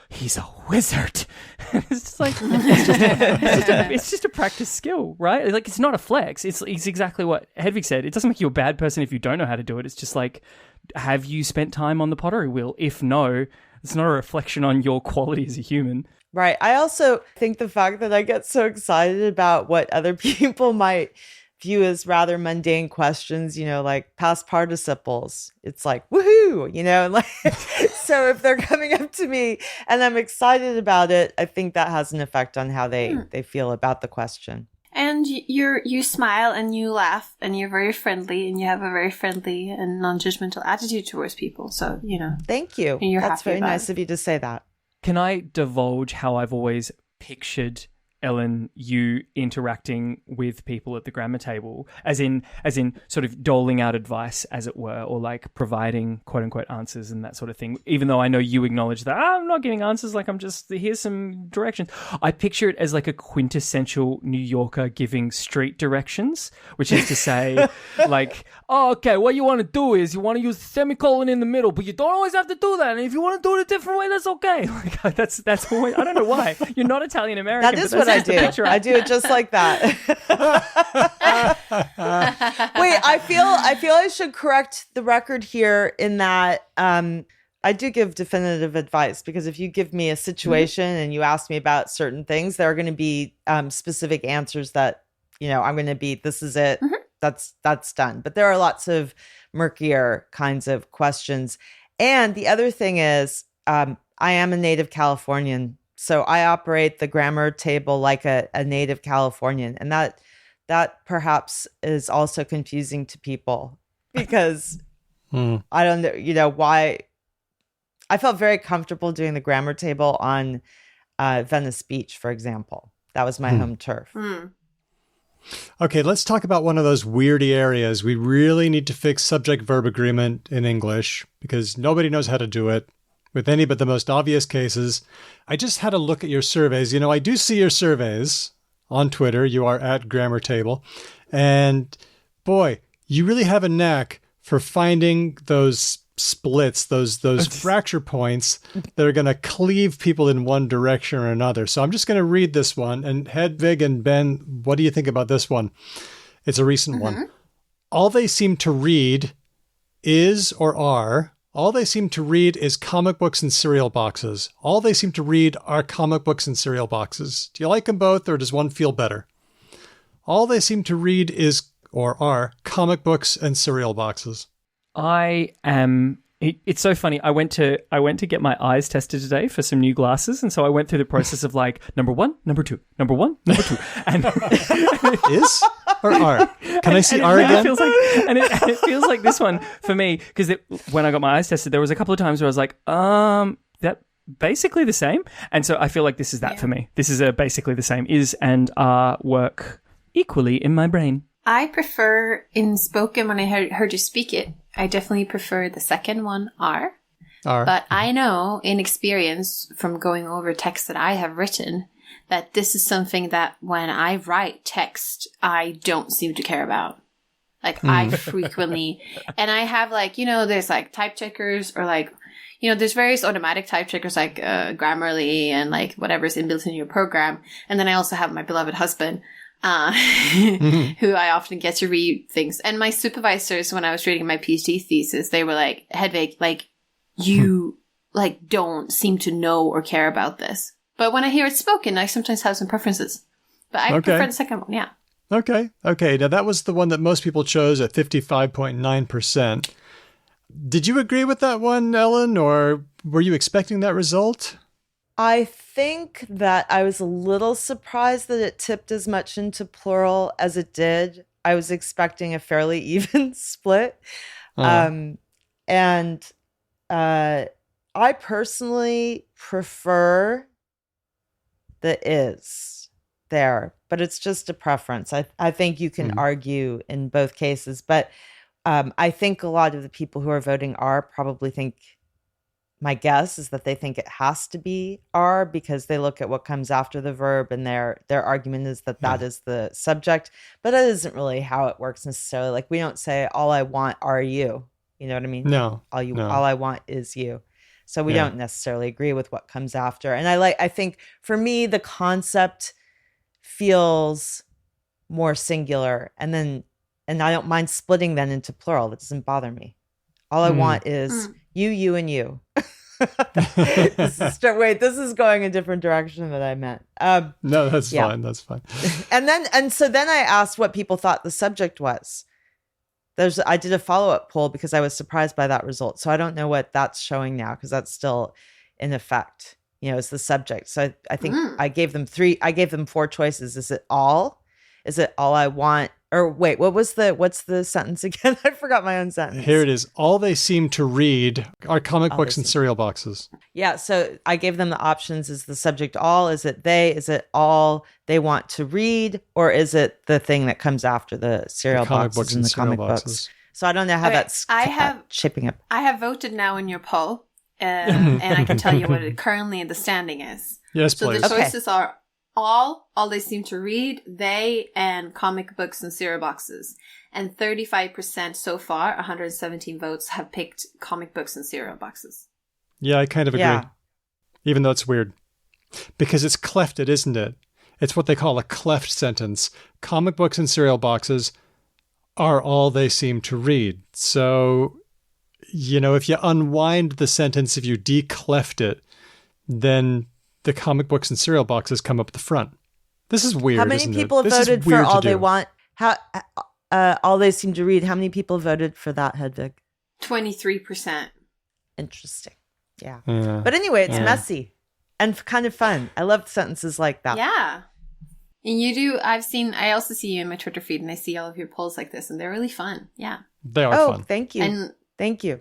he's a wizard. It's just like, it's just a practice skill, right? Like it's not a flex. It's exactly what Hedvig said. It doesn't make you a bad person if you don't know how to do it. It's just like, have you spent time on the pottery wheel? If no, it's not a reflection on your quality as a human. Right. I also think the fact that I get so excited about what other people might view as rather mundane questions, you know, like past participles, it's like, woohoo, you know, and like, so if they're coming up to me and I'm excited about it, I think that has an effect on how they feel about the question. And you smile and you laugh and you're very friendly and you have a very friendly and non-judgmental attitude towards people. So, you know. Thank you. And you're That's happy very about nice it. of you to say that. Can I divulge how I've always pictured Ellen, you interacting with people at the grammar table, as in sort of doling out advice, as it were, or like providing quote unquote answers and that sort of thing. Even though I know you acknowledge that I'm not giving answers, like I'm just, here's some directions. I picture it as like a quintessential New Yorker giving street directions, which is to say, like, oh, okay, what you want to do is you want to use a semicolon in the middle, but you don't always have to do that. And if you want to do it a different way, that's okay. Like that's always, I don't know why. You're not Italian American. That is what I do. I do it just like that. Wait, I feel I should correct the record here in that I do give definitive advice, because if you give me a situation and you ask me about certain things, there are going to be specific answers that, you know, I'm going to be, this is it. That's done. But there are lots of murkier kinds of questions. And the other thing is, I am a native Californian. So I operate the grammar table like a native Californian. And that perhaps is also confusing to people, because I don't know, you know, why. I felt very comfortable doing the grammar table on Venice Beach, for example. That was my home turf. Okay, let's talk about one of those weirdy areas. We really need to fix subject-verb agreement in English, because nobody knows how to do it with any but the most obvious cases. I just had a look at your surveys. You know, I do see your surveys on Twitter. You are at Grammar Table. And boy, you really have a knack for finding those splits, those fracture points that are going to cleave people in one direction or another. So I'm just going to read this one. And Hedvig and Ben, what do you think about this one? It's a recent one. All they seem to read is or are. All they seem to read is comic books and cereal boxes. All they seem to read are comic books and cereal boxes. Do you like them both, or does one feel better? All they seem to read is or are comic books and cereal boxes. It's so funny. I went to get my eyes tested today for some new glasses, and so I went through the process of like number one, number two, number one, number two, and is or are? Can I see R again? It feels like this one for me, because when I got my eyes tested, there was a couple of times where I was like, that basically the same, and so I feel like this is that for me. This is a basically the same. Is and are work equally in my brain. I prefer in spoken, when I heard you speak it, I definitely prefer the second one, are. But I know in experience from going over text that I have written that this is something that when I write text, I don't seem to care about. Like I frequently, and I have like, you know, there's like type checkers, or like, you know, there's various automatic type checkers like Grammarly and like whatever's inbuilt in your program. And then I also have my beloved husband, who I often get to read things. And my supervisors, when I was reading my PhD thesis, they were like, Hedvig, like, you like don't seem to know or care about this. But when I hear it spoken, I sometimes have some preferences. But I prefer the second one, yeah. Okay. Now that was the one that most people chose at 55.9%. Did you agree with that one, Ellen, or were you expecting that result? I think that I was a little surprised that it tipped as much into plural as it did. I was expecting a fairly even split. And I personally prefer the is there, but it's just a preference. I think you can argue in both cases, but I think a lot of the people who are voting are probably think, my guess is that they think it has to be are, because they look at what comes after the verb, and their argument is that that is the subject. But that isn't really how it works necessarily. Like, we don't say all I want are you. You know what I mean? No. All I want is you. So we don't necessarily agree with what comes after. And I think for me the concept feels more singular, and I don't mind splitting then into plural. That doesn't bother me. All I want is you, and you. This is going a different direction than I meant. No, that's fine. That's fine. And so then I asked what people thought the subject was. I did a follow-up poll because I was surprised by that result. So I don't know what that's showing now, because that's still in effect. You know, it's the subject. So I think I gave them 4 choices. Is it all? Is it all I want Or wait, what's the sentence again? I forgot my own sentence. Here it is. All they seem to read are comic books and seem- cereal boxes. Yeah, so I gave them the options. Is the subject all? Is it they? Is it all they want to read? Or is it the thing that comes after the cereal comic boxes books and and the cereal comic boxes. books? So I don't know how Okay, that's shaping up. I have voted now in your poll, and I can tell you what currently the standing is. Yes, So please. the choices are all they seem to read, they, and comic books and cereal boxes. And 35% so far, 117 votes, have picked comic books and cereal boxes. Yeah, I kind of agree. Yeah. Even though it's weird. Because it's clefted, isn't it? It's what they call a cleft sentence. Comic books and cereal boxes are all they seem to read. So, if you unwind the sentence, if you decleft it, then the comic books and cereal boxes come up at the front. This is weird, How many isn't people it? This voted is for weird to all they do. want? All they seem to read. How many people voted for that, Hedvig? 23%. Interesting. Yeah. Yeah. But anyway, it's Yeah. messy and kind of fun. I love sentences like that. Yeah. And you do, I also see you in my Twitter feed, and I see all of your polls like this, and they're really fun. Yeah. They are Oh, fun. thank you. And Thank you.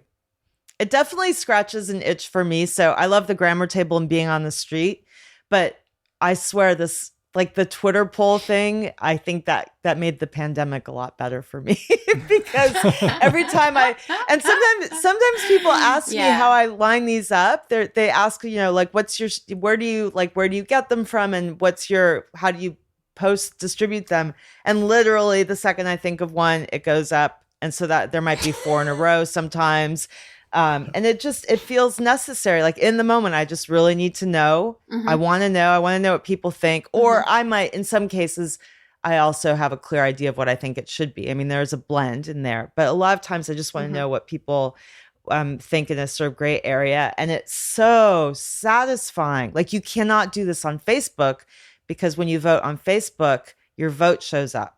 It definitely scratches an itch for me. So I love the grammar table and being on the street, but I swear this, like the Twitter poll thing, I think that made the pandemic a lot better for me because every time and sometimes people ask me how I line these up. They ask, like, where do you get them from? And how do you distribute them? And literally the second I think of one, it goes up. And so that there might be 4 in a row sometimes. And it feels necessary. Like in the moment, I just really need to know. Mhm. I want to know what people think. Or I might, in some cases, I also have a clear idea of what I think it should be. I mean, there's a blend in there, but a lot of times I just want to know what people think in a sort of gray area. And it's so satisfying. Like you cannot do this on Facebook because when you vote on Facebook, your vote shows up.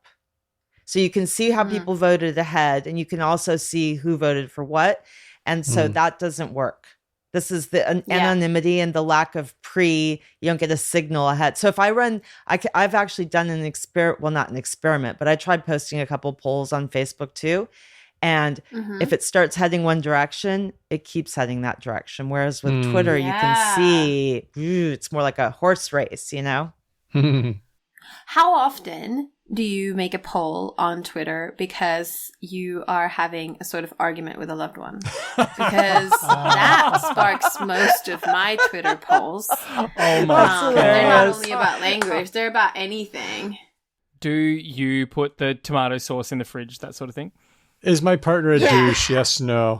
So you can see how people voted ahead, and you can also see who voted for what. And so that doesn't work. This is the anonymity and the lack of you don't get a signal ahead. So if I run, I've actually done an experiment, well, not an experiment, but I tried posting a couple polls on Facebook too. And if it starts heading one direction, it keeps heading that direction. Whereas with Twitter, you can see, it's more like a horse race, How often do you make a poll on Twitter because you are having a sort of argument with a loved one? Because that sparks most of my Twitter polls. Oh my God. They're not only about language, they're about anything. Do you put the tomato sauce in the fridge, that sort of thing? Is my partner a douche? Yes, no.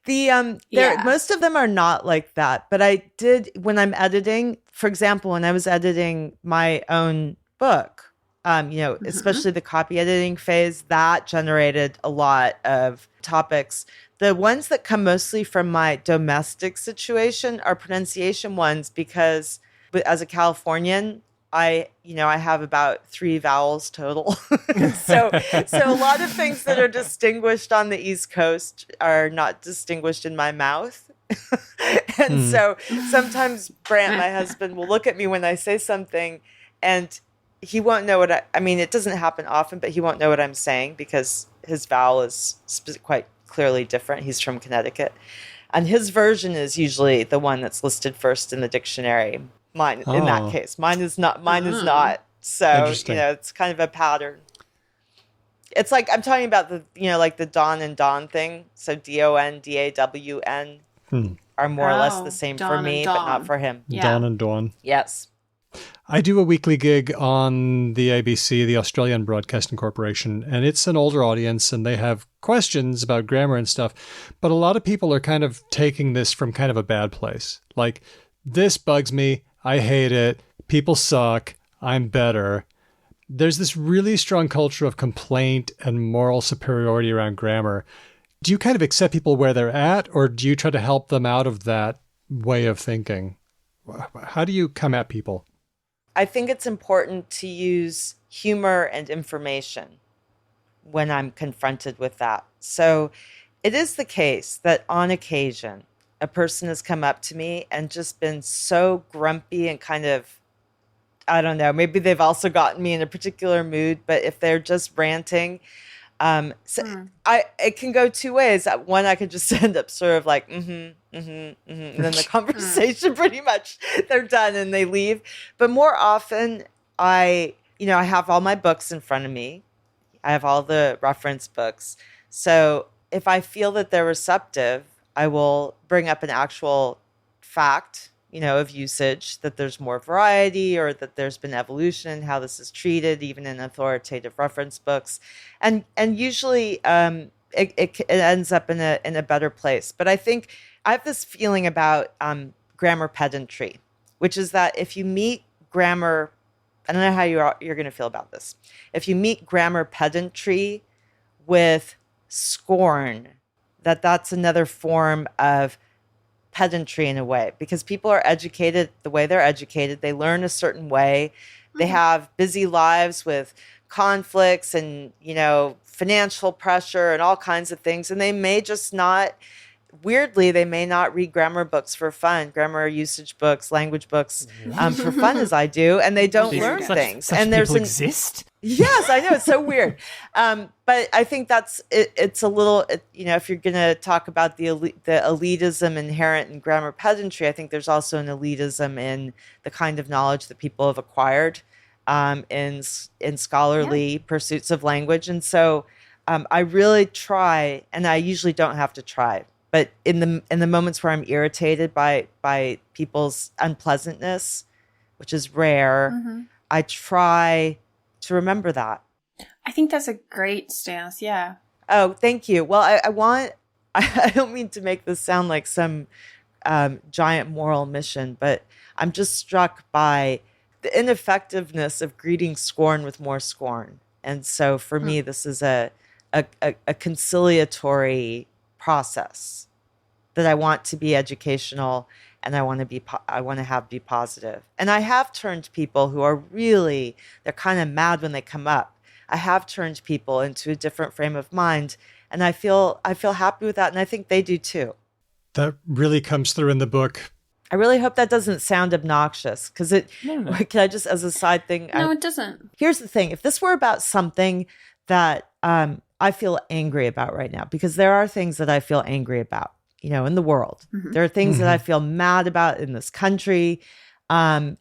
Most of them are not like that, but I did when I'm editing. For example, when I was editing my own book, especially the copy editing phase, that generated a lot of topics. The ones that come mostly from my domestic situation are pronunciation ones because, as a Californian, I have about 3 vowels total. so a lot of things that are distinguished on the East Coast are not distinguished in my mouth. And so sometimes Brant, my husband, will look at me when I say something and he won't know what it doesn't happen often, but he won't know what I'm saying because his vowel is quite clearly different. He's from Connecticut. And his version is usually the one that's listed first in the dictionary. Mine, in that case, mine is not. So it's kind of a pattern. It's like I'm talking about the like the Don and Dawn thing. So DON, DAWN are more or less the same for me, but not for him. Yeah. Dawn and Dawn. Yes. I do a weekly gig on the ABC, the Australian Broadcasting Corporation, and it's an older audience and they have questions about grammar and stuff. But a lot of people are kind of taking this from kind of a bad place. Like, this bugs me. I hate it. People suck. I'm better. There's this really strong culture of complaint and moral superiority around grammar. Do you kind of accept people where they're at, or do you try to help them out of that way of thinking? How do you come at people? I think it's important to use humor and information when I'm confronted with that. So it is the case that on occasion, a person has come up to me and just been so grumpy and kind of, I don't know. Maybe they've also gotten me in a particular mood, but if they're just ranting, it can go two ways. One, I could just end up sort of like, and then the conversation pretty much they're done and they leave. But more often, I have all my books in front of me. I have all the reference books. So if I feel that they're receptive, I will bring up an actual fact, of usage, that there's more variety or that there's been evolution in how this is treated, even in authoritative reference books. And usually it ends up in a better place. But I think I have this feeling about grammar pedantry, which is that if you meet grammar, I don't know how you're going to feel about this. If you meet grammar pedantry with scorn, that's another form of pedantry in a way, because people are educated the way they're educated. They learn a certain way. They have busy lives with conflicts and, financial pressure and all kinds of things. And they may just not, weirdly, they may not read grammar books for fun, grammar usage books, language books for fun as I do. And they don't learn things. Such and there's people exist? Yes, I know. It's so weird. But I think that's it. It's a little, if you're going to talk about the elitism inherent in grammar pedantry, I think there's also an elitism in the kind of knowledge that people have acquired in scholarly pursuits of language. And so I really try, and I usually don't have to try, but in the moments where I'm irritated by people's unpleasantness, which is rare, I try to remember that. I think that's a great stance. Yeah. Oh, thank you. Well, I don't mean to make this sound like some giant moral mission, but I'm just struck by the ineffectiveness of greeting scorn with more scorn. And so for me, this is a conciliatory process that I want to be educational and I want to have be positive. And I have turned people who are really, they're kind of mad when they come up. I have turned people into a different frame of mind, and I feel happy with that, and I think they do too. That really comes through in the book. I really hope that doesn't sound obnoxious, because can I just, as a side thing? No, it doesn't. Here's the thing. If this were about something that I feel angry about right now, because there are things that I feel angry about, in the world. There are things that I feel mad about in this country. And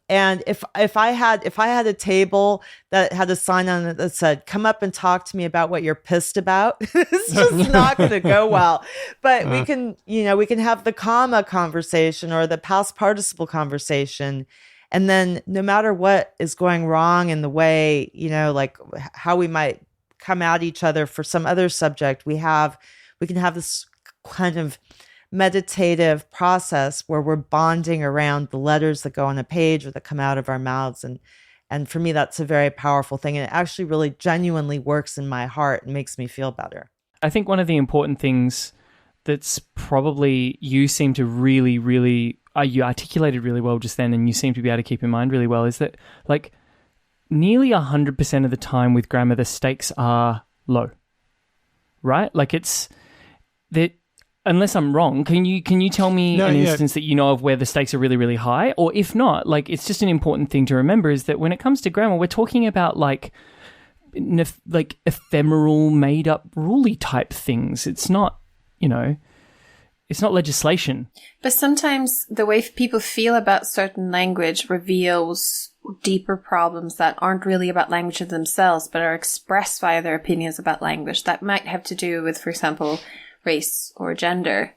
if I had a table that had a sign on it that said, "Come up and talk to me about what you're pissed about," it's just not going to go well. But we can have the comma conversation or the past participle conversation. And then no matter what is going wrong in the way, like how we might come at each other for some other subject, we can have this kind of meditative process where we're bonding around the letters that go on a page or that come out of our mouths. And for me, that's a very powerful thing. And it actually really genuinely works in my heart and makes me feel better. I think one of the important things that's probably you seem to really, really, you articulated really well just then, and you seem to be able to keep in mind really well, is that like nearly 100% of the time with grammar, the stakes are low, right? Like it's that. Unless I'm wrong, can you tell me an instance that you know of where the stakes are really, really high? Or if not, like it's just an important thing to remember is that when it comes to grammar, we're talking about like ephemeral, made up, ruly type things. It's not, it's not legislation. But sometimes the way people feel about certain language reveals deeper problems that aren't really about language in themselves, but are expressed via their opinions about language. That might have to do with, for example, race or gender.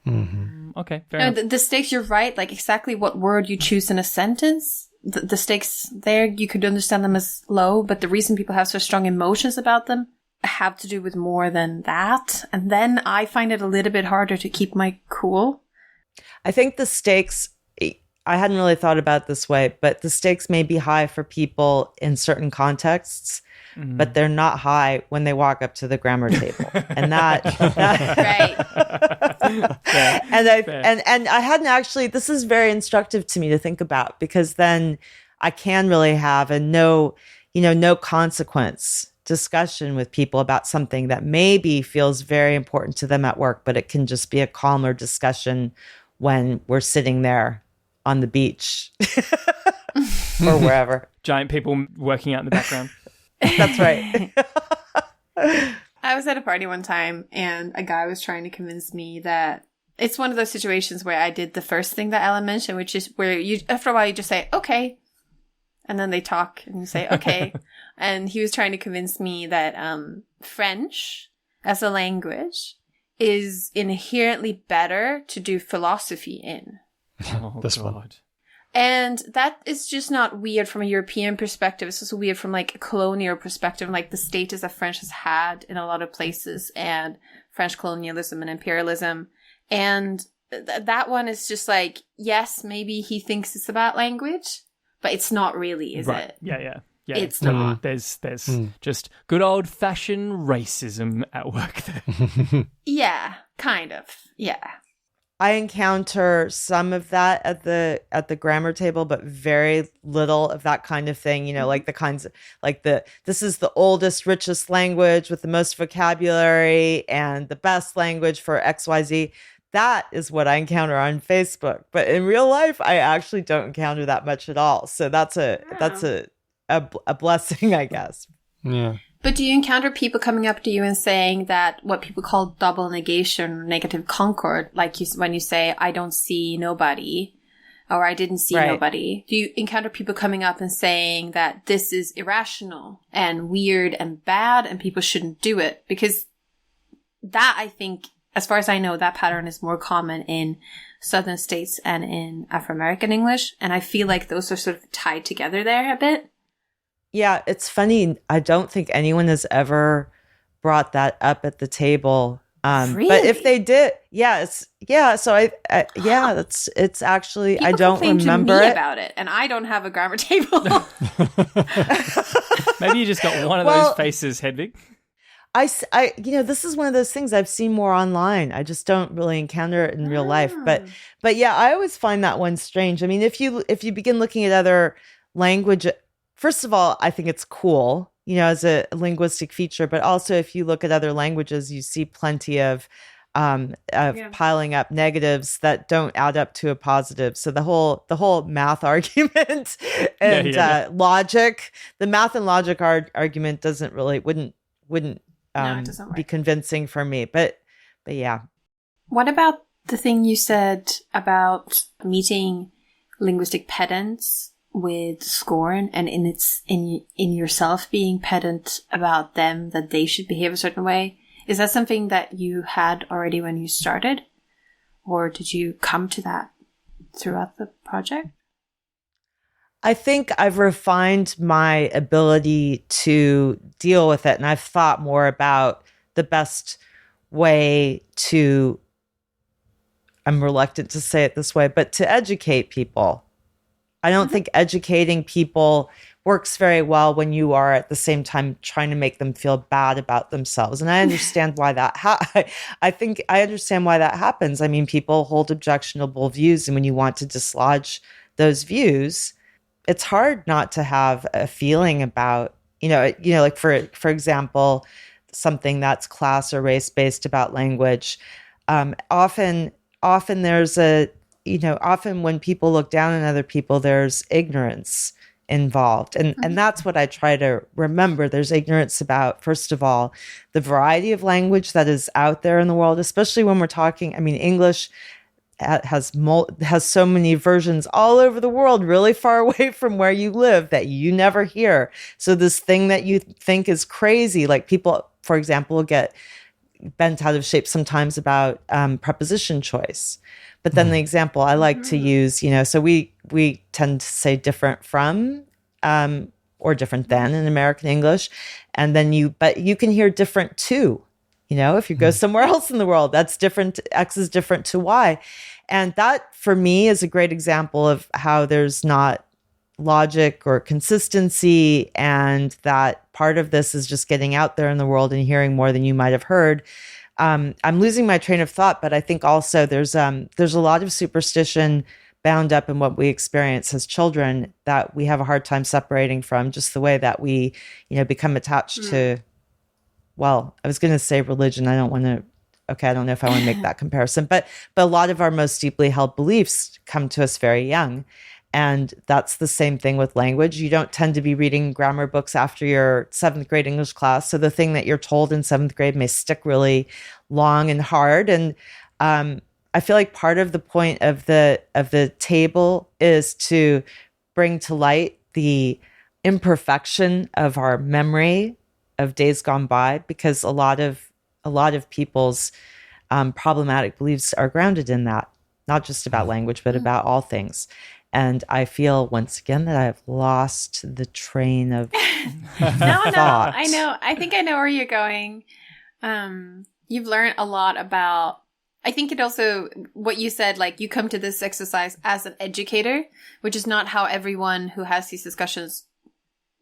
Okay, fair enough. The stakes, you're right, like exactly what word you choose in a sentence, the stakes there, you could understand them as low, but the reason people have so strong emotions about them have to do with more than that. And then I find it a little bit harder to keep my cool. I think the stakes, I hadn't really thought about it this way, but the stakes may be high for people in certain contexts, but they're not high when they walk up to the grammar table. And that right. And I hadn't actually, this is very instructive to me to think about, because then I can really have a no consequence discussion with people about something that maybe feels very important to them at work, but it can just be a calmer discussion when we're sitting there on the beach. or wherever. Giant people working out in the background. That's right. I was at a party one time and a guy was trying to convince me that it's one of those situations where I did the first thing that Ellen mentioned, which is where you, after a while, you just say, okay. And then they talk and you say, okay. And he was trying to convince me that French as a language is inherently better to do philosophy in. Oh, That's God. fun. And that is just not weird from a European perspective. It's also weird from like a colonial perspective, like the status that French has had in a lot of places and French colonialism and imperialism. And that one is just like, yes, maybe he thinks it's about language, but it's not really, is it? Yeah. It's not. There's just good old fashioned racism at work there. Yeah, kind of. Yeah. I encounter some of that at the grammar table, but very little of that kind of thing. You know, like the kinds of this is the oldest, richest language with the most vocabulary and the best language for XYZ. That is what I encounter on Facebook. But in real life, I actually don't encounter that much at all. So that's a blessing, I guess. Yeah. But do you encounter people coming up to you and saying that what people call double negation, negative concord, like when you say, I don't see nobody, or I didn't see nobody? Do you encounter people coming up and saying that this is irrational and weird and bad and people shouldn't do it? Because that, I think, as far as I know, that pattern is more common in Southern states and in Afro-American English. And I feel like those are sort of tied together there a bit. Yeah, it's funny. I don't think anyone has ever brought that up at the table. Really? But if they did, So it's actually, People I don't remember to me it. about it, and I don't have a grammar table. Maybe you just got one of those faces, Hedvig. This is one of those things I've seen more online. I just don't really encounter it in real life. But yeah, I always find that one strange. I mean, if you begin looking at other language, first of all, I think it's cool, you know, as a linguistic feature. But also, if you look at other languages, you see plenty of piling up negatives that don't add up to a positive. So the whole math argument and logic, the math and logic argument wouldn't it doesn't work. be convincing for me. But yeah. What about the thing you said about meeting linguistic pedants with scorn and in yourself being pedant about them, that they should behave a certain way? Is that something that you had already when you started? Or did you come to that throughout the project? I think I've refined my ability to deal with it, and I've thought more about the best way to, I'm reluctant to say it this way, but to educate people. I don't think educating people works very well when you are at the same time trying to make them feel bad about themselves. And I understand why that I understand why that happens. I mean, people hold objectionable views, and when you want to dislodge those views, it's hard not to have a feeling about, like for example, something that's class or race based about language. Often there's often when people look down on other people, there's ignorance involved. And that's what I try to remember. There's ignorance about, first of all, the variety of language that is out there in the world, especially when we're talking, I mean, English has so many versions all over the world, really far away from where you live, that you never hear. So this thing that you think is crazy, like people, for example, get bent out of shape sometimes about preposition choice. But then the example I like to use, so we tend to say different from or different than in American English. And then but you can hear different to, if you go somewhere else in the world, that's different. X is different to Y. And that for me is a great example of how there's not logic or consistency, and that part of this is just getting out there in the world and hearing more than you might have heard. I'm losing my train of thought, but I think also there's a lot of superstition bound up in what we experience as children that we have a hard time separating from, just the way that we, become attached to, well, I was going to say religion. I don't know if I want to make that comparison, but a lot of our most deeply held beliefs come to us very young. And that's the same thing with language. You don't tend to be reading grammar books after your 7th grade English class. So the thing that you're told in 7th grade may stick really long and hard. And I feel like part of the point of the table is to bring to light the imperfection of our memory of days gone by, because a lot of people's problematic beliefs are grounded in that, not just about language, but about all things. And I feel once again that I've lost the train of thought. I know. I think I know where you're going. You've learned a lot about, I think it also, what you said, like you come to this exercise as an educator, which is not how everyone who has these discussions,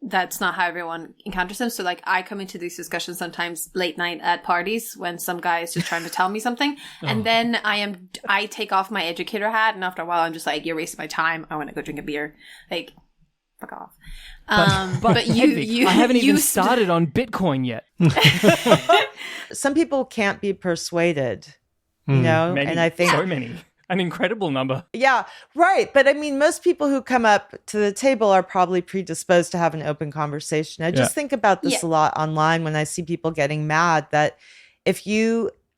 that's not how everyone encounters them. So like I come into these discussions sometimes late night at parties when some guy is just trying to tell me something. And then I take off my educator hat, and after a while I'm just like, you're wasting my time. I want to go drink a beer. Like, fuck off. But you I haven't even started on Bitcoin yet. Some people can't be persuaded, you know? Many, and I think so many. An incredible number. Yeah, right. But I mean, most people who come up to the table are probably predisposed to have an open conversation. I just think about this a lot online when I see people getting mad that if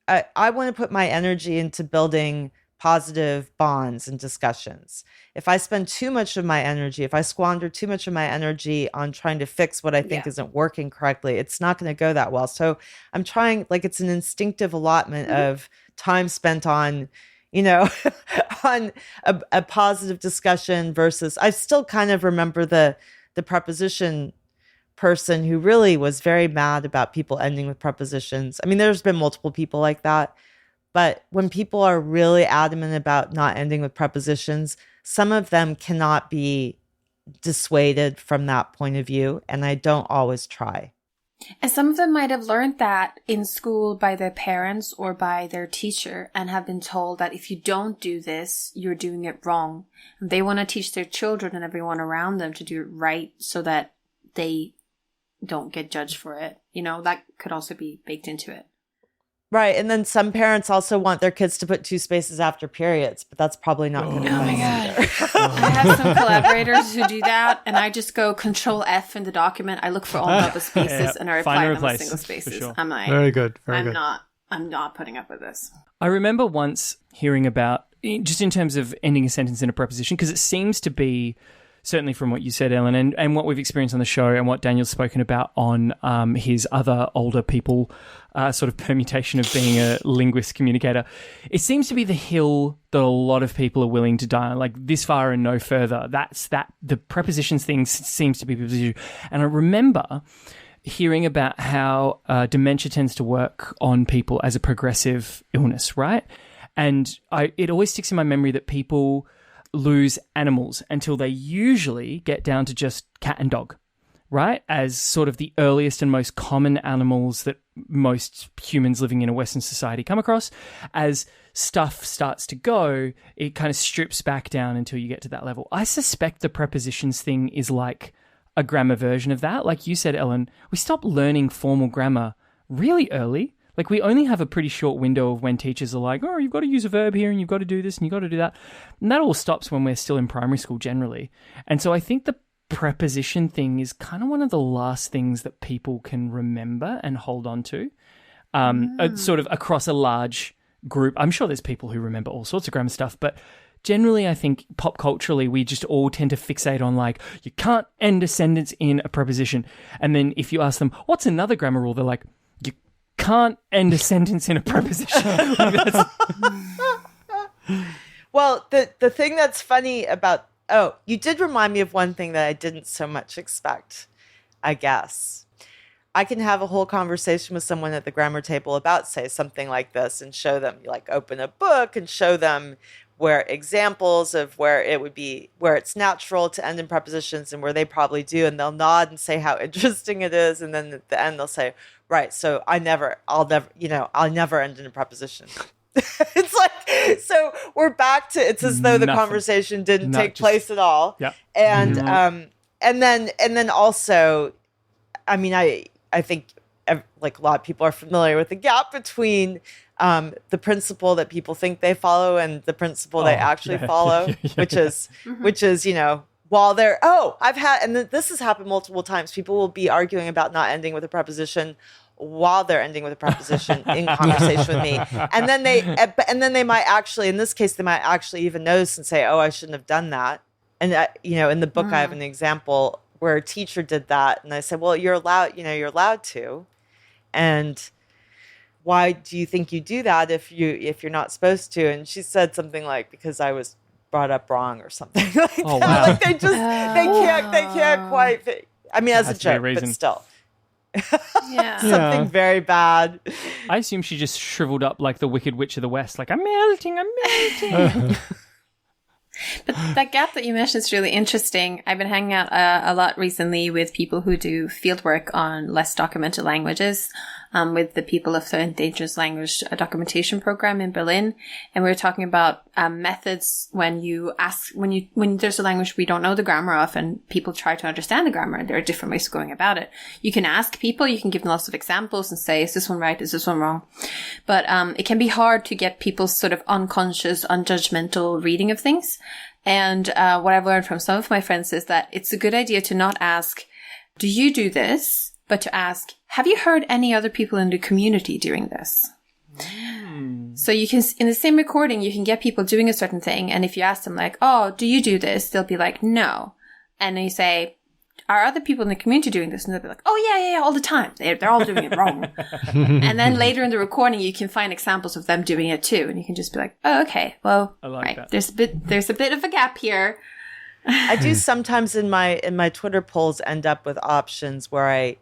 I want to put my energy into building positive bonds and discussions. If I spend too much of my energy, if I squander too much of my energy on trying to fix what I think isn't working correctly, it's not going to go that well. So I'm trying, like, it's an instinctive allotment of time spent on, you know, on a positive discussion versus, I still kind of remember the preposition person who really was very mad about people ending with prepositions. I mean, there's been multiple people like that, but when people are really adamant about not ending with prepositions, some of them cannot be dissuaded from that point of view, and I don't always try. And some of them might have learned that in school by their parents or by their teacher and have been told that if you don't do this, you're doing it wrong. And they want to teach their children and everyone around them to do it right so that they don't get judged for it. You know, that could also be baked into it. Right. And then some parents also want their kids to put 2 spaces after periods, but that's probably not going to Oh my God. I have some collaborators who do that, and I just go Control F in the document. I look for all double spaces and I reply them with single spaces. Sure. I'm like, Very good. I'm not putting up with this. I remember once hearing about, just in terms of ending a sentence in a preposition, because it seems to be, certainly from what you said, Ellen, and what we've experienced on the show and what Daniel's spoken about on his other older people sort of permutation of being a linguist communicator, it seems to be the hill that a lot of people are willing to die on, like this far and no further. The prepositions thing seems to be people's issue. And I remember hearing about how dementia tends to work on people as a progressive illness, right? And it always sticks in my memory that people lose animals until they usually get down to just cat and dog, right? As sort of the earliest and most common animals that most humans living in a Western society come across. As stuff starts to go, it kind of strips back down until you get to that level. I suspect the prepositions thing is like a grammar version of that. Like you said, Ellen, we stopped learning formal grammar really early. Like, we only have a pretty short window of when teachers are like, oh, you've got to use a verb here and you've got to do this and you've got to do that. And that all stops when we're still in primary school generally. And so I think the preposition thing is kind of one of the last things that people can remember and hold on to, sort of across a large group. I'm sure there's people who remember all sorts of grammar stuff, but generally I think pop culturally we just all tend to fixate on, like, you can't end a sentence in a preposition. And then if you ask them, what's another grammar rule? They're like, can't end a sentence in a preposition. Well, the thing that's funny about, you did remind me of one thing that I didn't so much expect, I guess. I can have a whole conversation with someone at the grammar table about, say, something like this and show them, like, open a book and show them where examples of where it would be, where it's natural to end in prepositions and where they probably do. And they'll nod and say how interesting it is. And then at the end, they'll say, right, so I'll never end in a preposition. It's like, so we're back to, it's as though the conversation didn't take place at all. Yeah. And, and then also, I mean, I think like a lot of people are familiar with the gap between the principle that people think they follow and the principle they actually follow, which is, you know, while they're, and this has happened multiple times. People will be arguing about not ending with a preposition while they're ending with a preposition in conversation with me. And then they might actually, in this case, they might actually even notice and say, oh, I shouldn't have done that. And, you know, in the book, I have an example where a teacher did that. And I said, well, you're allowed to. And why do you think you do that if you're not supposed to? And she said something like, because I was brought up wrong or something like that. Wow. Like they can't quite. I mean, as a joke, but still. Something very bad. I assume she just shriveled up like the Wicked Witch of the West, like, I'm melting. But that gap that you mentioned is really interesting. I've been hanging out a lot recently with people who do fieldwork on less documented languages, with the People of the Endangered Language documentation program in Berlin, and we were talking about methods when there's a language we don't know the grammar of, and people try to understand the grammar. And there are different ways of going about it. You can ask people, you can give them lots of examples and say, is this one right? Is this one wrong? But it can be hard to get people's sort of unconscious, unjudgmental reading of things. And what I've learned from some of my friends is that it's a good idea to not ask, do you do this? But to ask, have you heard any other people in the community doing this? So you can, in the same recording, you can get people doing a certain thing. And if you ask them like, oh, do you do this? They'll be like, no. And then you say, are other people in the community doing this? And they'll be like, oh, yeah, all the time. They're all doing it wrong. And then later in the recording, you can find examples of them doing it too. And you can just be like, oh, okay, well, I like that. There's a bit of a gap here. I do sometimes in my Twitter polls end up with options where I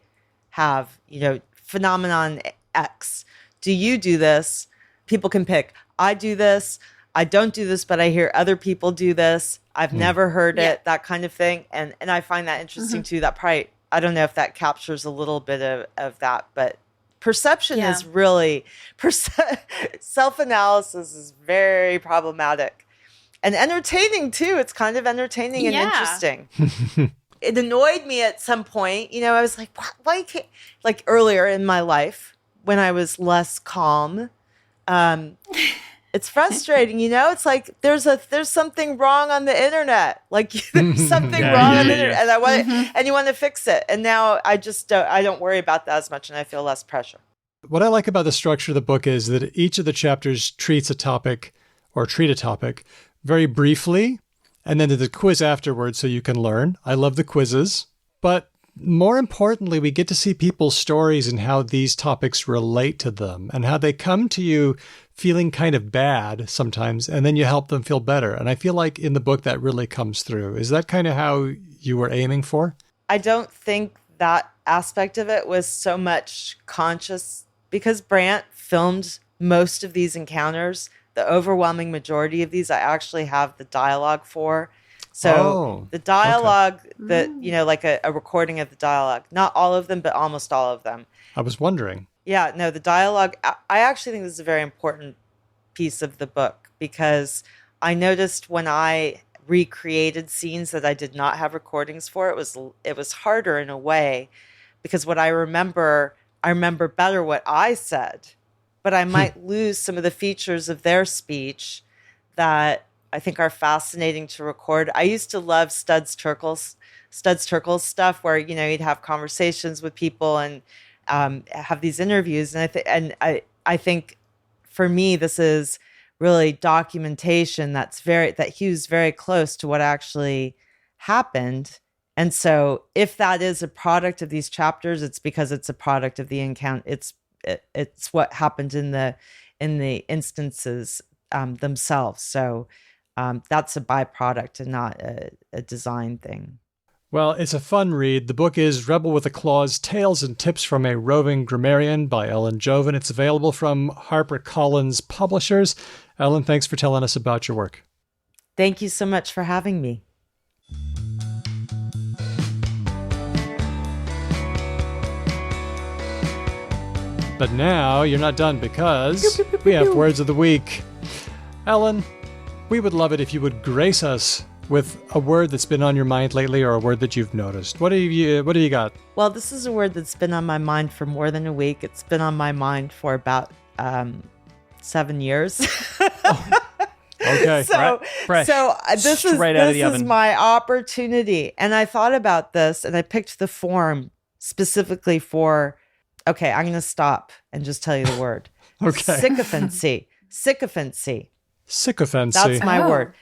have, you know, phenomenon X. Do you do this? People can pick, I do this, I don't do this, but I hear other people do this. I've never heard it, that kind of thing. And I find that interesting too. That probably, I don't know if that captures a little bit of that, but perception is really, self-analysis is very problematic. And entertaining too. It's kind of entertaining and interesting. It annoyed me at some point. You know, I was like, why can't, like earlier in my life when I was less calm, it's frustrating, you know? It's like there's something wrong on the internet. Like there's something wrong on the internet and you want to fix it. And now I don't worry about that as much and I feel less pressure. What I like about the structure of the book is that each of the chapters treat a topic very briefly, and then there's a quiz afterwards so you can learn. I love the quizzes. But more importantly, we get to see people's stories and how these topics relate to them and how they come to you feeling kind of bad sometimes, and then you help them feel better. And I feel like in the book that really comes through. Is that kind of how you were aiming for? I don't think that aspect of it was so much conscious because Brandt filmed most of these encounters. The overwhelming majority of these I actually have the dialogue for. So the dialogue that, you know, like a recording of the dialogue, not all of them, but almost all of them. I was wondering. Yeah, no, the dialogue, I actually think this is a very important piece of the book because I noticed when I recreated scenes that I did not have recordings for, it was harder in a way because what I remember better what I said, but I might lose some of the features of their speech that I think are fascinating to record. I used to love Studs Terkel's stuff where, you know, you'd have conversations with people and have these interviews. And I think for me, this is really documentation that hews very close to what actually happened. And so if that is a product of these chapters, it's because it's a product of the encounter. It's what happened in the instances themselves. So that's a byproduct and not a design thing. Well, it's a fun read. The book is Rebel with a Clause, Tales and Tips from a Roving Grammarian by Ellen Jovin. It's available from HarperCollins Publishers. Ellen, thanks for telling us about your work. Thank you so much for having me. But now you're not done because we have Words of the Week. Ellen, we would love it if you would grace us with a word that's been on your mind lately or a word that you've noticed. What do you got? Well, this is a word that's been on my mind for more than a week. It's been on my mind for about 7 years. Okay. Fresh. This is my opportunity. And I thought about this and I picked the form specifically for, okay, I'm going to stop and just tell you the word. Okay. Sycophancy. Sycophancy. Sycophancy. That's my word.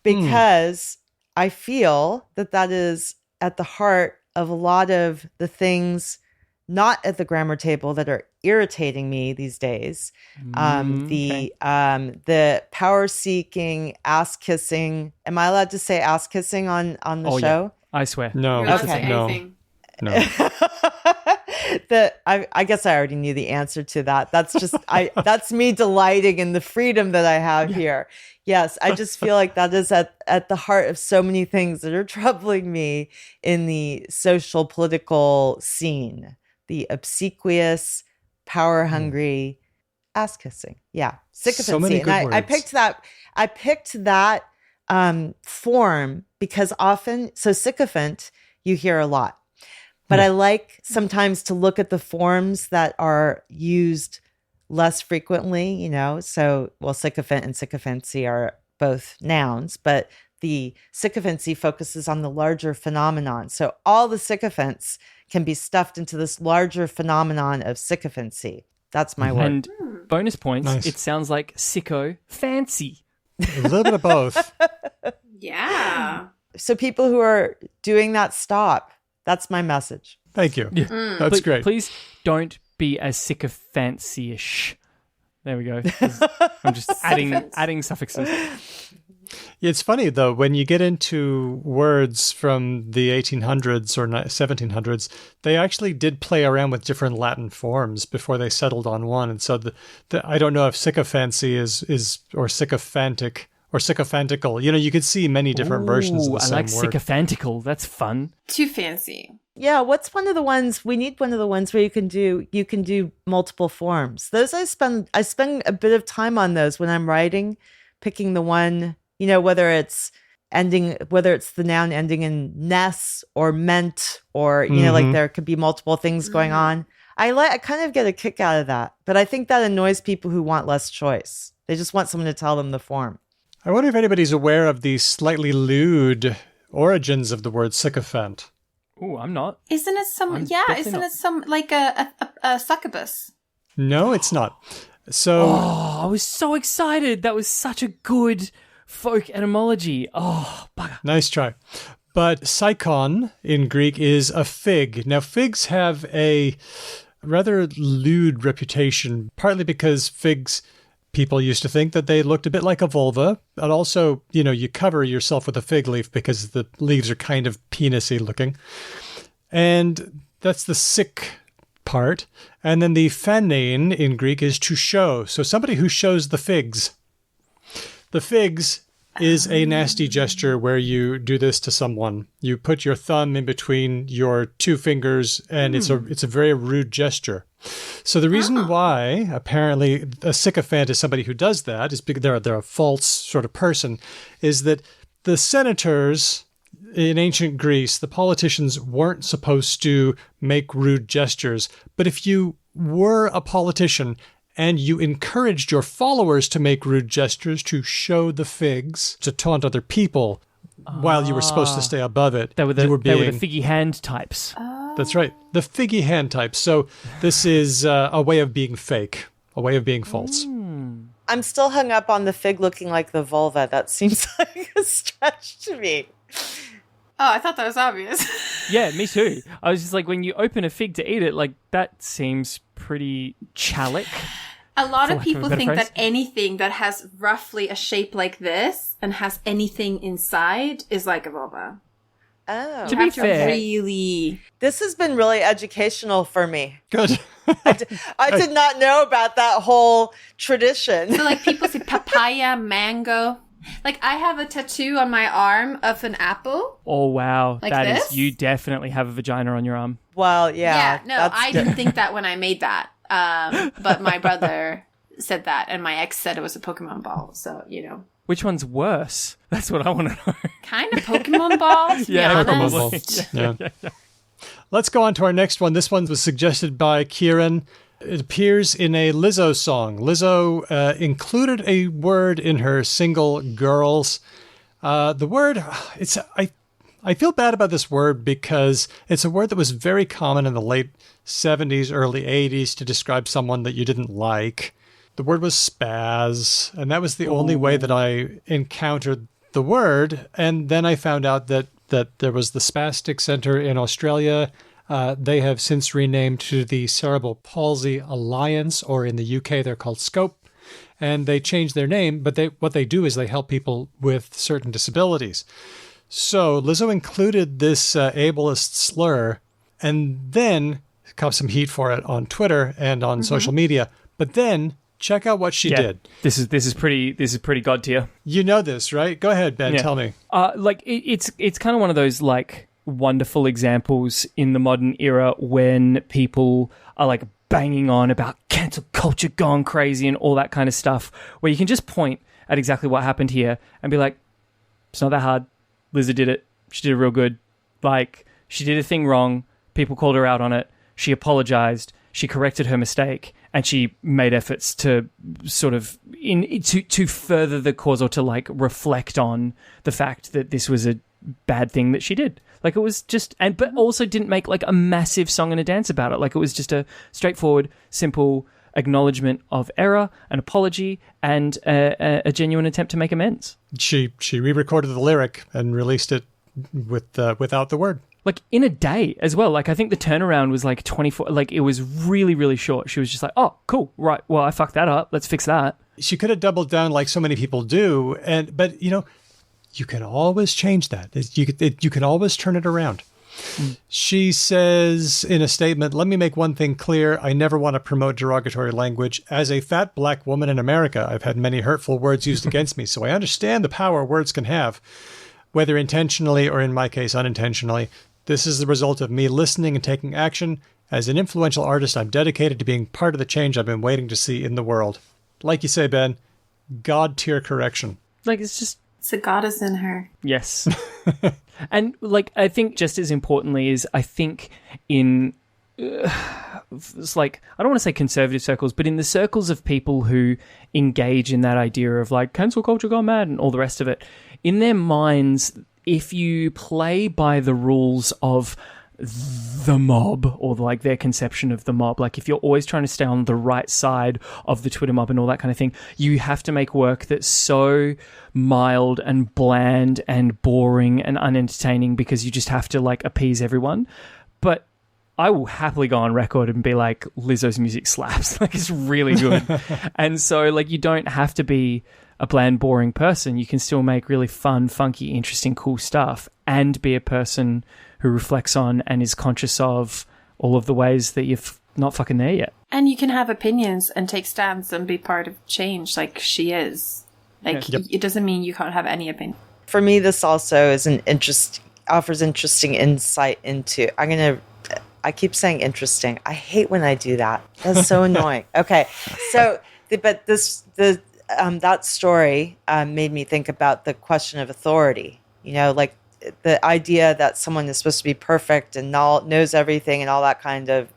Because I feel that is at the heart of a lot of the things not at the grammar table that are irritating me these days. The power seeking, ass kissing. Am I allowed to say ass kissing on the show? Yeah. I swear. No. You're not Okay. saying anything. No. I guess I already knew the answer to that. That's just that's me delighting in the freedom that I have here. Yes, I just feel like that is at the heart of so many things that are troubling me in the social political scene. The obsequious, power hungry, ass kissing. Yeah, sycophancy. So many good and words. I picked that form because often, so sycophant you hear a lot. But I like sometimes to look at the forms that are used less frequently, So, sycophant and sycophancy are both nouns, but the sycophancy focuses on the larger phenomenon. So all the sycophants can be stuffed into this larger phenomenon of sycophancy. That's my word. And bonus points, Nice. It sounds like sicko fancy. A little bit of both. Yeah. So people who are doing that, stop. That's my message. Thank you. That's great. Please don't be as sycophancy-ish. There we go. I'm just adding suffixes. It's funny, though, when you get into words from the 1800s or 1700s, they actually did play around with different Latin forms before they settled on one. And so I don't know if sycophancy is or sycophantic or sycophantical. You could see many different versions of the I same like word. sycophantical. That's fun. Too fancy. Yeah, what's one of the ones we need? One of the ones where you can do multiple forms. Those I spend a bit of time on those when I'm writing, picking the one, whether it's the noun ending in ness or ment or like there could be multiple things going on. I kind of get a kick out of that, but I think that annoys people who want less choice. They just want someone to tell them the form. I wonder if anybody's aware of the slightly lewd origins of the word sycophant. Ooh, I'm not. Isn't it some like a succubus? No, it's not. So Oh, I was so excited. That was such a good folk etymology. Oh, bugger. nice try. But psychon in Greek is a fig. Now, figs have a rather lewd reputation, partly because figs, people used to think that they looked a bit like a vulva. And also, you cover yourself with a fig leaf because the leaves are kind of penisy looking. And that's the sick part. And then the phanein in Greek is to show. So somebody who shows the figs. The figs is a nasty gesture where you do this to someone. You put your thumb in between your two fingers, and it's a very rude gesture. So the reason why apparently a sycophant is somebody who does that is because they're a false sort of person, is that the senators in ancient Greece, the politicians weren't supposed to make rude gestures. But if you were a politician and you encouraged your followers to make rude gestures, to show the figs, to taunt other people while you were supposed to stay above it, They were the you figgy hand types. That's right. The figgy hand type. So this is a way of being fake, a way of being false. I'm still hung up on the fig looking like the vulva. That seems like a stretch to me. Oh, I thought that was obvious. Yeah, me too. I was just like, when you open a fig to eat it, like, that seems pretty chalic. A lot For of lack of a people better think phrase. that anything that has roughly a shape like this and has anything inside is like a vulva. Oh. To be Have fair- really. This has been really educational for me. Good. I did not know about that whole tradition. So like people say papaya, mango. Like I have a tattoo on my arm of an apple. Oh, wow. Like That is, this? you definitely have a vagina on your arm. Well, yeah. No, that's I didn't think that when I made that. But my brother said that, and my ex said it was a Pokemon ball. So, Which one's worse? That's what I want to know. Kind of Pokemon Ball, to be honest. Yeah. Let's go on to our next one. This one was suggested by Kieran. It appears in a Lizzo song. Lizzo included a word in her single Girls. The word, I feel bad about this word because it's a word that was very common in the late 70s, early 80s to describe someone that you didn't like. The word was spaz, and that was the only way that I encountered the word. And then I found out that there was the Spastic Center in Australia. They have since renamed to the Cerebral Palsy Alliance, or in the UK, they're called SCOPE. And they changed their name, but what they do is they help people with certain disabilities. So Lizzo included this ableist slur and then got some heat for it on Twitter and on social media. But then check out what she did. This is pretty god tier. You know this, right? Go ahead, Ben. Tell me. It's kind of one of those like wonderful examples in the modern era when people are like banging on about cancel culture gone crazy and all that kind of stuff, where you can just point at exactly what happened here and be like, it's not that hard. Lizzo did it. She did it real good. Like, she did a thing wrong. People called her out on it. She apologized. She corrected her mistake. And she made efforts to sort of to further the cause, or to like reflect on the fact that this was a bad thing that she did. Like, it was just, but also didn't make like a massive song and a dance about it. Like, it was just a straightforward, simple acknowledgement of error, an apology, and a genuine attempt to make amends. She re-recorded the lyric and released it without the word. Like, in a day as well. Like, I think the turnaround was like 24. Like, it was really, really short. She was just like, oh, cool. Right. Well, I fucked that up. Let's fix that. She could have doubled down like so many people do. But, you know, you can always change that. You can always turn it around. She says in a statement, let me make one thing clear. I never want to promote derogatory language. As a fat black woman in America, I've had many hurtful words used against me. So I understand the power words can have, whether intentionally or in my case, unintentionally. This is the result of me listening and taking action. As an influential artist, I'm dedicated to being part of the change I've been waiting to see in the world. Like you say, Ben, God tier correction. Like, it's just... It's a goddess in her. Yes. And, like, I think just as importantly is, I think in... it's like, I don't want to say conservative circles, but in the circles of people who engage in that idea of, like, cancel culture gone mad and all the rest of it, in their minds... If you play by the rules of the mob, or like their conception of the mob, like if you're always trying to stay on the right side of the Twitter mob and all that kind of thing, you have to make work that's so mild and bland and boring and unentertaining because you just have to like appease everyone. But I will happily go on record and be like, Lizzo's music slaps. Like, it's really good. And so like, you don't have to be a bland, boring person. You can still make really fun, funky, interesting, cool stuff and be a person who reflects on and is conscious of all of the ways that you're not fucking there yet. And you can have opinions and take stands and be part of change like she is. Like, It doesn't mean you can't have any opinion. For me, this also is offers interesting insight into, I keep saying interesting. I hate when I do that. That's so annoying. Okay. So, that story made me think about the question of authority. You know, like the idea that someone is supposed to be perfect and knows everything and all that kind of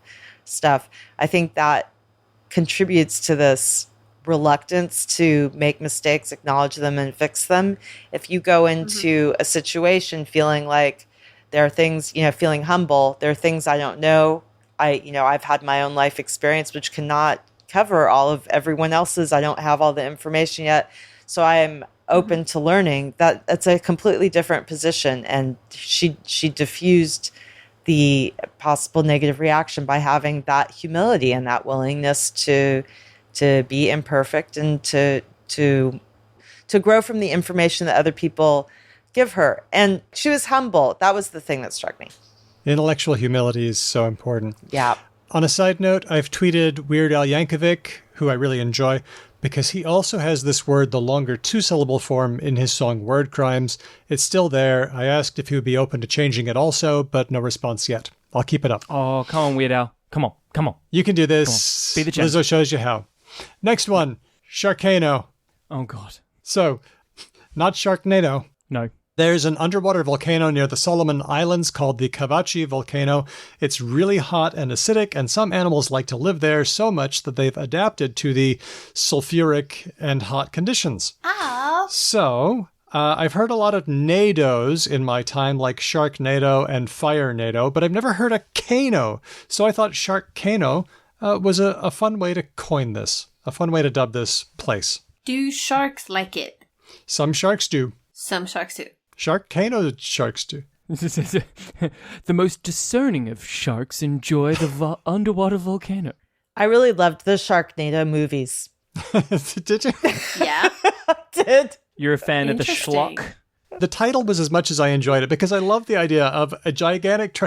stuff. I think that contributes to this reluctance to make mistakes, acknowledge them, and fix them. If you go into a situation feeling like there are things, feeling humble, there are things I don't know. I've had my own life experience, which cannot cover all of everyone else's. I don't have all the information yet. So I am open to learning. That's a completely different position. And she diffused the possible negative reaction by having that humility and that willingness to be imperfect and to grow from the information that other people give her. And she was humble. That was the thing that struck me. Intellectual humility is so important. Yeah. On a side note, I've tweeted Weird Al Yankovic, who I really enjoy, because he also has this word, the longer two-syllable form, in his song Word Crimes. It's still there. I asked if he would be open to changing it also, but no response yet. I'll keep it up. Oh, come on, Weird Al. Come on. You can do this. Be the champ. Lizzo shows you how. Next one, Sharkano. Oh, God. So, Not Sharknado. No. There's an underwater volcano near the Solomon Islands called the Kavachi volcano. It's really hot and acidic, and some animals like to live there so much that they've adapted to the sulfuric and hot conditions. Oh. So, I've heard a lot of nados in my time, like Sharknado and Firenado, but I've never heard a cano. So I thought Sharkcano was a fun way to coin this, a fun way to dub this place. Do sharks like it? Some sharks do. Some sharks do. Sharkcano sharks do. The most discerning of sharks enjoy the underwater volcano. I really loved the Sharknado movies. Did you? Yeah. Did. You're a fan of the Interesting. schlock? The title was as much as I enjoyed it because I love the idea of a gigantic...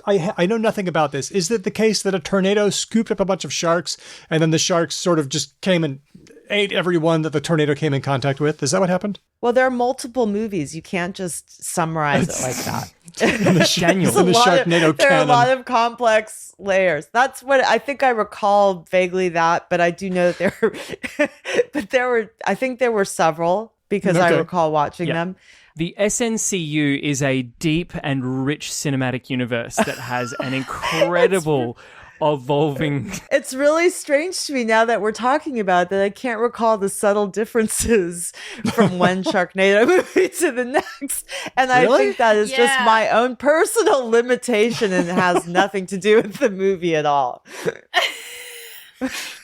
I know nothing about this. Is it the case that a tornado scooped up a bunch of sharks and then the sharks sort of just came and ate everyone that the tornado came in contact with? Is that what happened? Well, there are multiple movies. You can't just summarize it like that. Daniel. In the Sharknado there are a canon. lot of complex layers. That's what I think I recall vaguely that, but I do know that I think there were several because I Okay. recall watching Yeah. them. The SNCU is a deep and rich cinematic universe that has an incredible evolving... It's really strange to me now that we're talking about it that I can't recall the subtle differences from one Sharknado movie to the next. And I Really? think that is just Yeah. my own personal limitation and has nothing to do with the movie at all.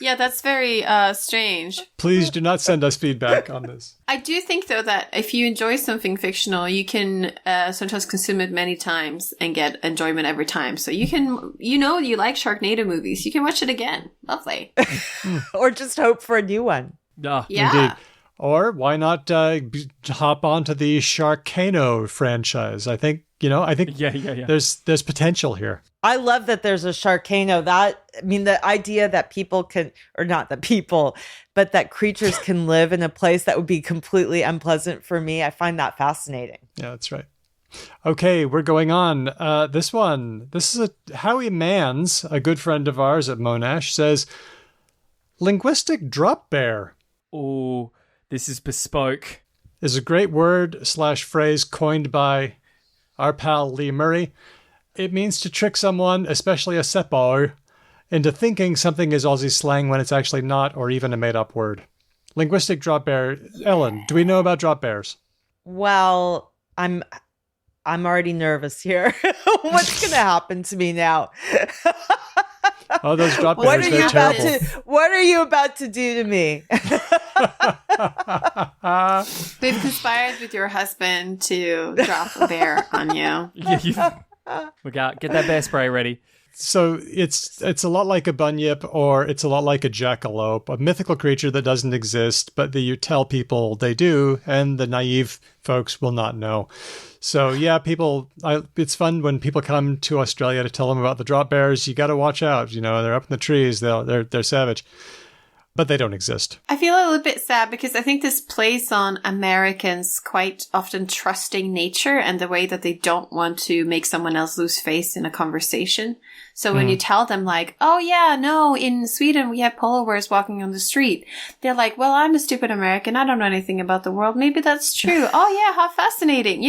Yeah, that's very strange. Please do not send us feedback on this. I do think, though, that if you enjoy something fictional, you can sometimes consume it many times and get enjoyment every time. So you can, you like Sharknado movies. You can watch it again. Lovely. Or just hope for a new one. Ah, Yeah. Indeed. Or why not hop onto the Sharkano franchise? I think yeah. there's potential here. I love that there's a Sharkano. The idea that people can, or not that people, but that creatures can live in a place that would be completely unpleasant for me. I find that fascinating. Yeah, that's right. Okay, we're going on. This is Howie Manns, a good friend of ours at Monash, says, linguistic drop bear Oh, this is bespoke. is a great word/phrase coined by our pal Lee Murray. It means to trick someone, especially a separ, into thinking something is Aussie slang when it's actually not, or even a made-up word. Linguistic drop bear. Ellen, do we know about drop bears? Well, I'm already nervous here. What's going to happen to me now? Oh, those drop What bears, are they're you about terrible. What are you about to do to me? They've conspired with your husband to drop a bear on you. Look out, get that bear spray ready. So it's a lot like a bunyip, or it's a lot like a jackalope, a mythical creature that doesn't exist, but that you tell people they do, and the naive folks will not know. So yeah, it's fun when people come to Australia to tell them about the drop bears. You got to watch out. They're up in the trees. They're savage, but they don't exist. I feel a little bit sad because I think this plays on Americans' quite often trusting nature and the way that they don't want to make someone else lose face in a conversation. So when you tell them like, oh yeah, no, in Sweden we have polar bears walking on the street, they're like, well, I'm a stupid American. I don't know anything about the world. Maybe that's true. Oh yeah, how fascinating,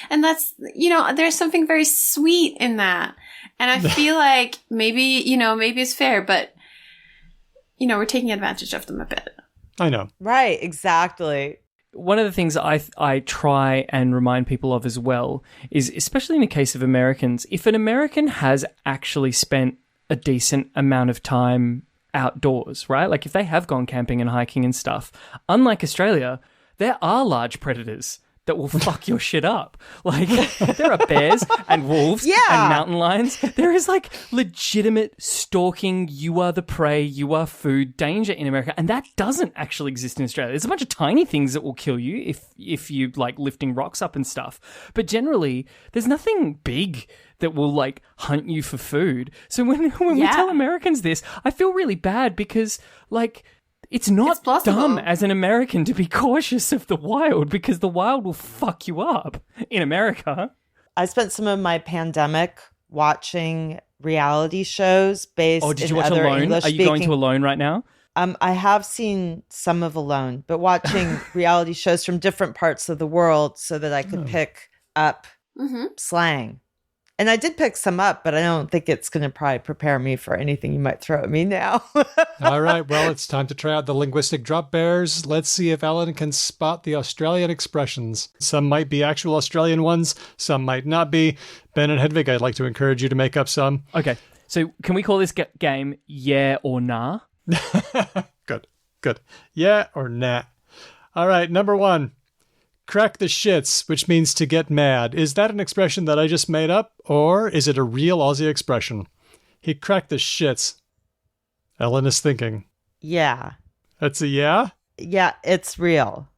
And that's, there's something very sweet in that. And I feel like maybe it's fair, but we're taking advantage of them a bit. I know. Right, exactly. One of the things I try and remind people of as well is, especially in the case of Americans, if an American has actually spent a decent amount of time outdoors, right? Like if they have gone camping and hiking and stuff, unlike Australia, there are large predators that will fuck your shit up. Like, there are bears and wolves and mountain lions. There is like legitimate stalking, you are the prey, you are food danger in America. And that doesn't actually exist in Australia. There's a bunch of tiny things that will kill you if you like lifting rocks up and stuff. But generally, there's nothing big that will like hunt you for food. So when we tell Americans this, I feel really bad because like, it's not dumb as an American to be cautious of the wild because the wild will fuck you up in America. I spent some of my pandemic watching reality shows based Oh, did in you watch other Alone? Are you English-speaking... going to Alone right now? I have seen some of Alone, but watching reality shows from different parts of the world so that I could pick up slang. And I did pick some up, but I don't think it's going to probably prepare me for anything you might throw at me now. All right, well, it's time to try out the linguistic drop bears. Let's see if Ellen can spot the Australian expressions. Some might be actual Australian ones, some might not be. Ben and Hedvig, I'd like to encourage you to make up some. Okay, so can we call this game yeah or nah? Good. Yeah or nah? All right, number 1. Crack the shits, which means to get mad. Is that an expression that I just made up, or is it a real Aussie expression? He cracked the shits. Ellen is thinking. Yeah. That's a yeah? Yeah, it's real.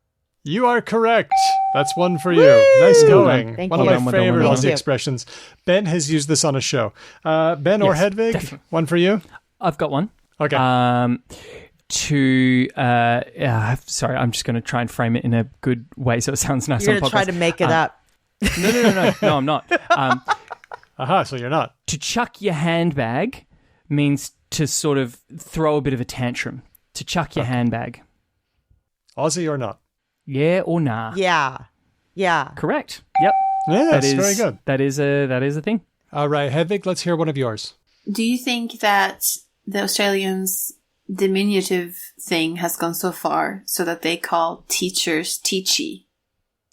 You are correct. That's one for you. Nice going. Thank one you. of my favorite Well Aussie done. expressions. Ben has used this on a show. Ben or Yes, Hedvig? definitely. One for you? I've got one. Okay. Sorry, I'm just going to try and frame it in a good way so it sounds nice You're on going podcast. to try to make it up. No, I'm not. Aha, so you're not. To chuck your handbag means to sort of throw a bit of a tantrum. To chuck your handbag. Aussie or not? Yeah or nah? Yeah. Correct. Yep. Yeah, That that's is very good. That is a thing. All right, Hedvig, let's hear one of yours. Do you think that the Australians' diminutive thing has gone so far so that they call teachers teachy?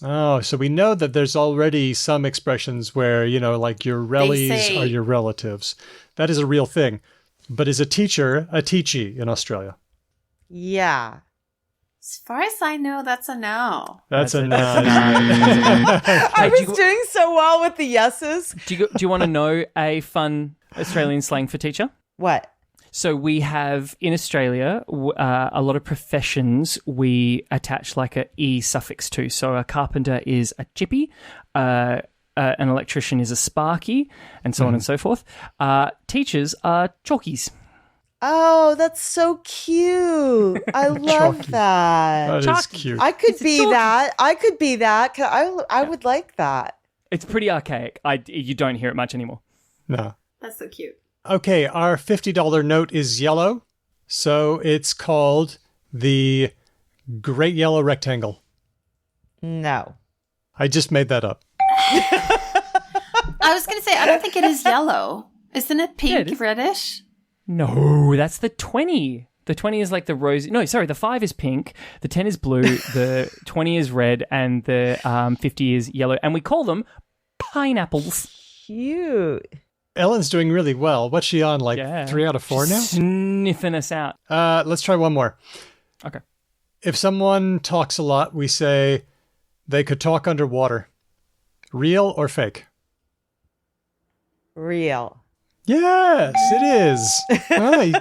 Oh, so we know that there's already some expressions where, like your rellies say- are your relatives. That is a real thing. But is a teacher a teachie in Australia? Yeah. As far as I know, that's a no. That's a no. I do you- was doing so well with the yeses. Do you want to know a fun Australian slang for teacher? What? So we have in Australia a lot of professions we attach like a e suffix to. So a carpenter is a chippy, an electrician is a sparky, and so on and so forth. Teachers are chalkies. Oh, that's so cute. I love Chalky. that. That is cute. I could be that. I could be that. 'Cause I would like that. It's pretty archaic. You don't hear it much anymore. No. That's so cute. Okay, our $50 note is yellow, so it's called the Great Yellow Rectangle. No. I just made that up. I was going to say, I don't think it is yellow. Isn't it pink, Yeah, it is. reddish? No, that's the 20. The 20 is like the rose. No, sorry, the 5 is pink, the 10 is blue, the 20 is red, and the 50 is yellow. And we call them pineapples. Cute. Ellen's doing really well. What's she on, like Yeah. 3 out of 4 now? Sniffing us out. Let's try one more. Okay. If someone talks a lot, we say they could talk underwater. Real or fake? Real. Yes, it is. Well,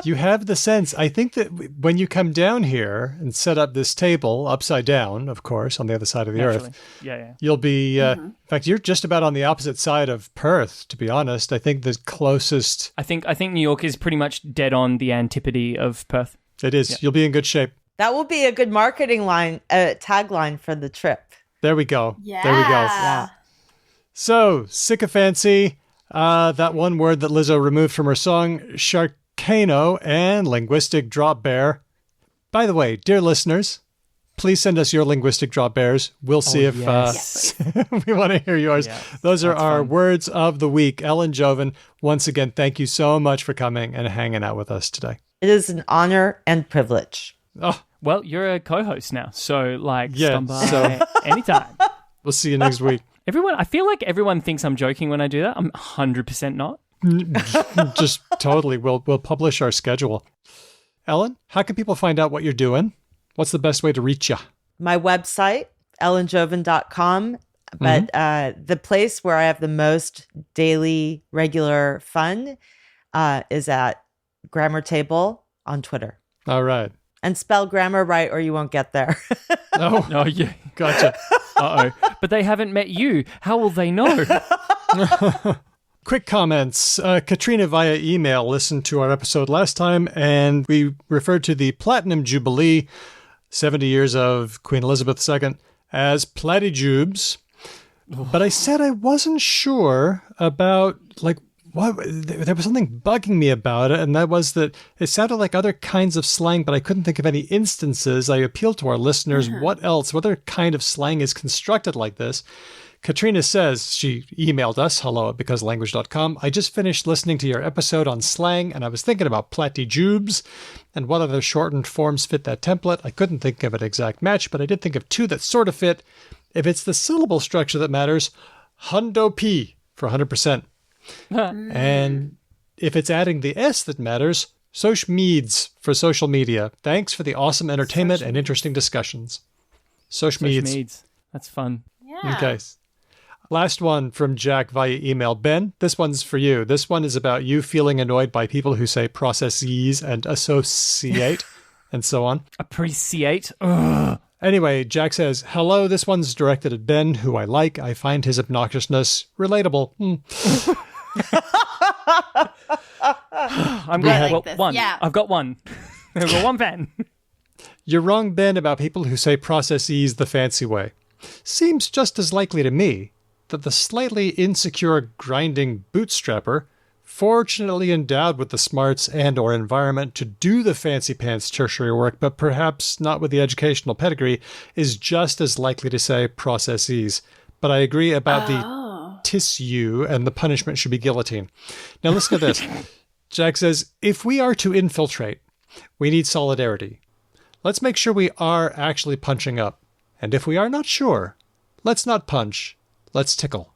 you have the sense. I think that when you come down here and set up this table upside down, of course, on the other side of the Naturally. earth, Yeah. you'll be, in fact, you're just about on the opposite side of Perth, to be honest. I think the closest I think New York is pretty much dead on the antipode of Perth. it is. Yeah. You'll be in good shape. That will be a good marketing line, tagline for the trip. There we go. Yeah. There we go. Yeah. So, sycophancy, that one word that Lizzo removed from her song, Sharkano, and linguistic drop bear. By the way, dear listeners, please send us your linguistic drop bears. We'll see if yes. we want to hear yours. Yeah, Those are that's our fun. words of the week. Ellen Jovin, once again, thank you so much for coming and hanging out with us today. It is an honor and privilege. Oh, Well, you're a co-host now, so Yeah, stop by so- anytime. we'll see you next week. I feel like everyone thinks I'm joking when I do that. I'm 100% not. Just totally. We'll publish our schedule. Ellen, how can people find out what you're doing? What's the best way to reach you? My website, ellenjovin.com. But the place where I have the most daily, regular fun is at Grammar Table on Twitter. All right. And spell grammar right or you won't get there. Oh, Oh, yeah. gotcha. Uh-oh. But they haven't met you. How will they know? Quick comments. Katrina via email listened to our episode last time, and we referred to the Platinum Jubilee, 70 years of Queen Elizabeth II, as platijubes. But I said I wasn't sure about, like, there was something bugging me about it, and that was that it sounded like other kinds of slang, but I couldn't think of any instances. I appealed to our listeners. What else? What other kind of slang is constructed like this? Katrina says, she emailed us, hello@becauselanguage.com. I just finished listening to your episode on slang, and I was thinking about platijubes and what other shortened forms fit that template. I couldn't think of an exact match, but I did think of two that sort of fit. If it's the syllable structure that matters, hundo p for 100%. And if it's adding the S that matters, sochmeds for social media. Thanks for the awesome entertainment and interesting discussions. Sochmeds. That's fun. Yeah. Okay. Last one from Jack via email. Ben, this one's for you. This one is about you feeling annoyed by people who say processes and associate and so on. Appreciate. Ugh. Anyway, Jack says, hello, this one's directed at Ben, who I like. I find his obnoxiousness relatable. I'm glad. like this. One. Yeah. I've got one. I've got one pen. You're wrong, Ben, about people who say processes the fancy way. Seems just as likely to me that the slightly insecure grinding bootstrapper, fortunately endowed with the smarts and or environment to do the fancy pants tertiary work, but perhaps not with the educational pedigree, is just as likely to say processes. But I agree about the tissue, and the punishment should be guillotine. Now listen to this. Jack says, if we are to infiltrate, we need solidarity. Let's make sure we are actually punching up. And if we are not sure, let's not punch. Let's tickle.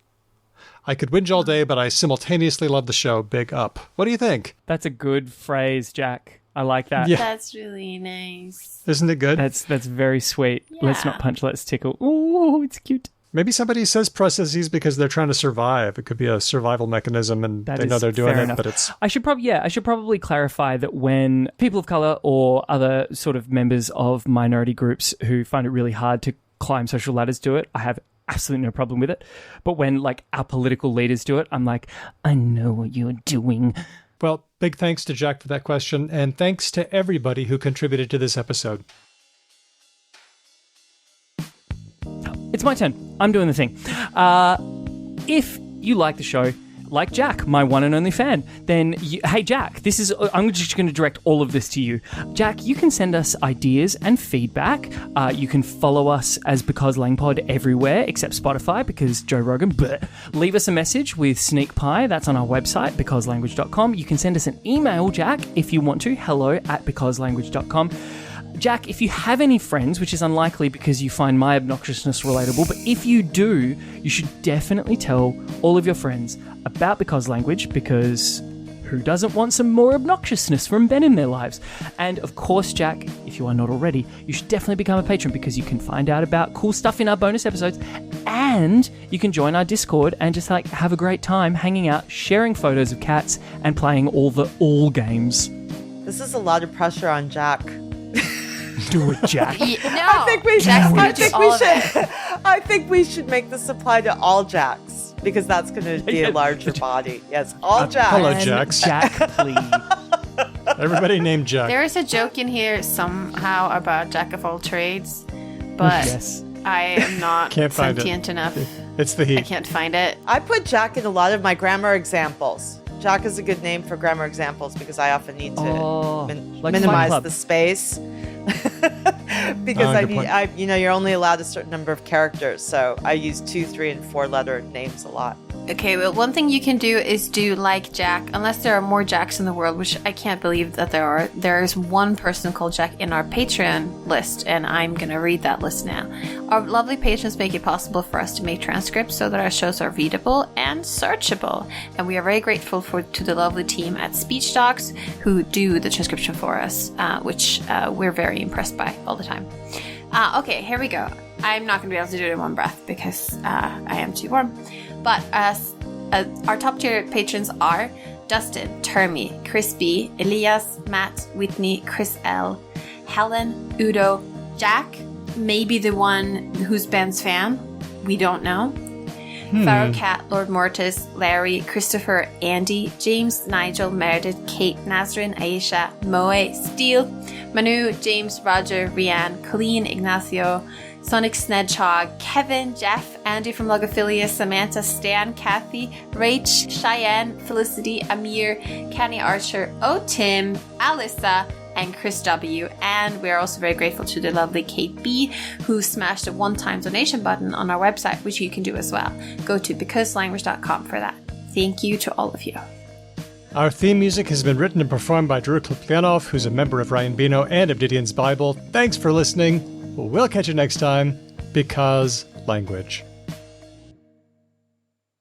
I could whinge all day, but I simultaneously love the show. Big up. What do you think? That's a good phrase, Jack. I like that. Yeah. That's really nice. Isn't it good? That's very sweet. Yeah. Let's not punch, let's tickle. Ooh, it's cute. Maybe somebody says processes because they're trying to survive. It could be a survival mechanism, and That they know is they're doing fair it, enough. but it's... I should probably clarify that when people of color or other sort of members of minority groups who find it really hard to climb social ladders do it, I have absolutely no problem with it. But when like our political leaders do it, I'm like, I know what you're doing. Well, big thanks to Jack for that question, and thanks to everybody who contributed to this episode. It's my turn. I'm doing the thing. If you like the show, like Jack, my one and only fan, then hey Jack, I'm just going to direct all of this to you. Jack, you can send us ideas and feedback. You can follow us as Because Lang Pod everywhere except Spotify because Joe Rogan. Bleh. Leave us a message with Sneak Pie. That's on our website, becauselanguage.com. You can send us an email, Jack, if you want to, hello@becauselanguage.com. Jack, if you have any friends, which is unlikely because you find my obnoxiousness relatable, but if you do, you should definitely tell all of your friends about Because Language, because who doesn't want some more obnoxiousness from Ben in their lives? And of course, Jack, if you are not already, you should definitely become a patron because you can find out about cool stuff in our bonus episodes, and you can join our Discord and just like have a great time hanging out, sharing photos of cats, and playing all games. This is a lot of pressure on Jack. Do it, Jack. No, I think we should make this apply to all Jacks because that's going to be a larger body. Yes, all Jacks. Hello, Jacks. Jack, please. Everybody named Jack. There is a joke in here somehow about Jack of all trades, but Yes. I am not Can't find it. sentient enough. It's the I heat. can't find it. I put Jack in a lot of my grammar examples. Jack is a good name for grammar examples because I often need to like minimize Fight Club. the space. Because good point. you're only allowed a certain number of characters, so I use 2, 3, and 4 letter names a lot. Okay, well, one thing you can do is do like Jack, unless there are more Jacks in the world, which I can't believe that there are. There is one person called Jack in our Patreon list, and I'm going to read that list now. Our lovely patrons make it possible for us to make transcripts so that our shows are readable and searchable. And we are very grateful to the lovely team at Speech Docs who do the transcription for us, which we're very impressed by all the time. Okay, here we go. I'm not going to be able to do it in one breath because I am too warm. But our top tier patrons are Dustin, Termi, Chris B, Elias, Matt, Whitney, Chris L, Helen, Udo, Jack, maybe the one who's Ben's fan. We don't know. Pharaoh Cat, Lord Mortis, Larry, Christopher, Andy, James, Nigel, Meredith, Kate, Nazrin, Aisha, Moe, Steele, Manu, James, Roger, Rianne, Colleen, Ignacio, Sonic Snedchog, Kevin, Jeff, Andy from Logophilia, Samantha, Stan, Kathy, Rach, Cheyenne, Felicity, Amir, Kenny Archer, O Tim, Alyssa, and Chris W. And we're also very grateful to the lovely Kate B, who smashed a one-time donation button on our website, which you can do as well. Go to becauselanguage.com for that. Thank you to all of you. Our theme music has been written and performed by Drew Kliplianov, who's a member of Ryan Bino and of Didion's Bible. Thanks for listening. We'll catch you next time, because language.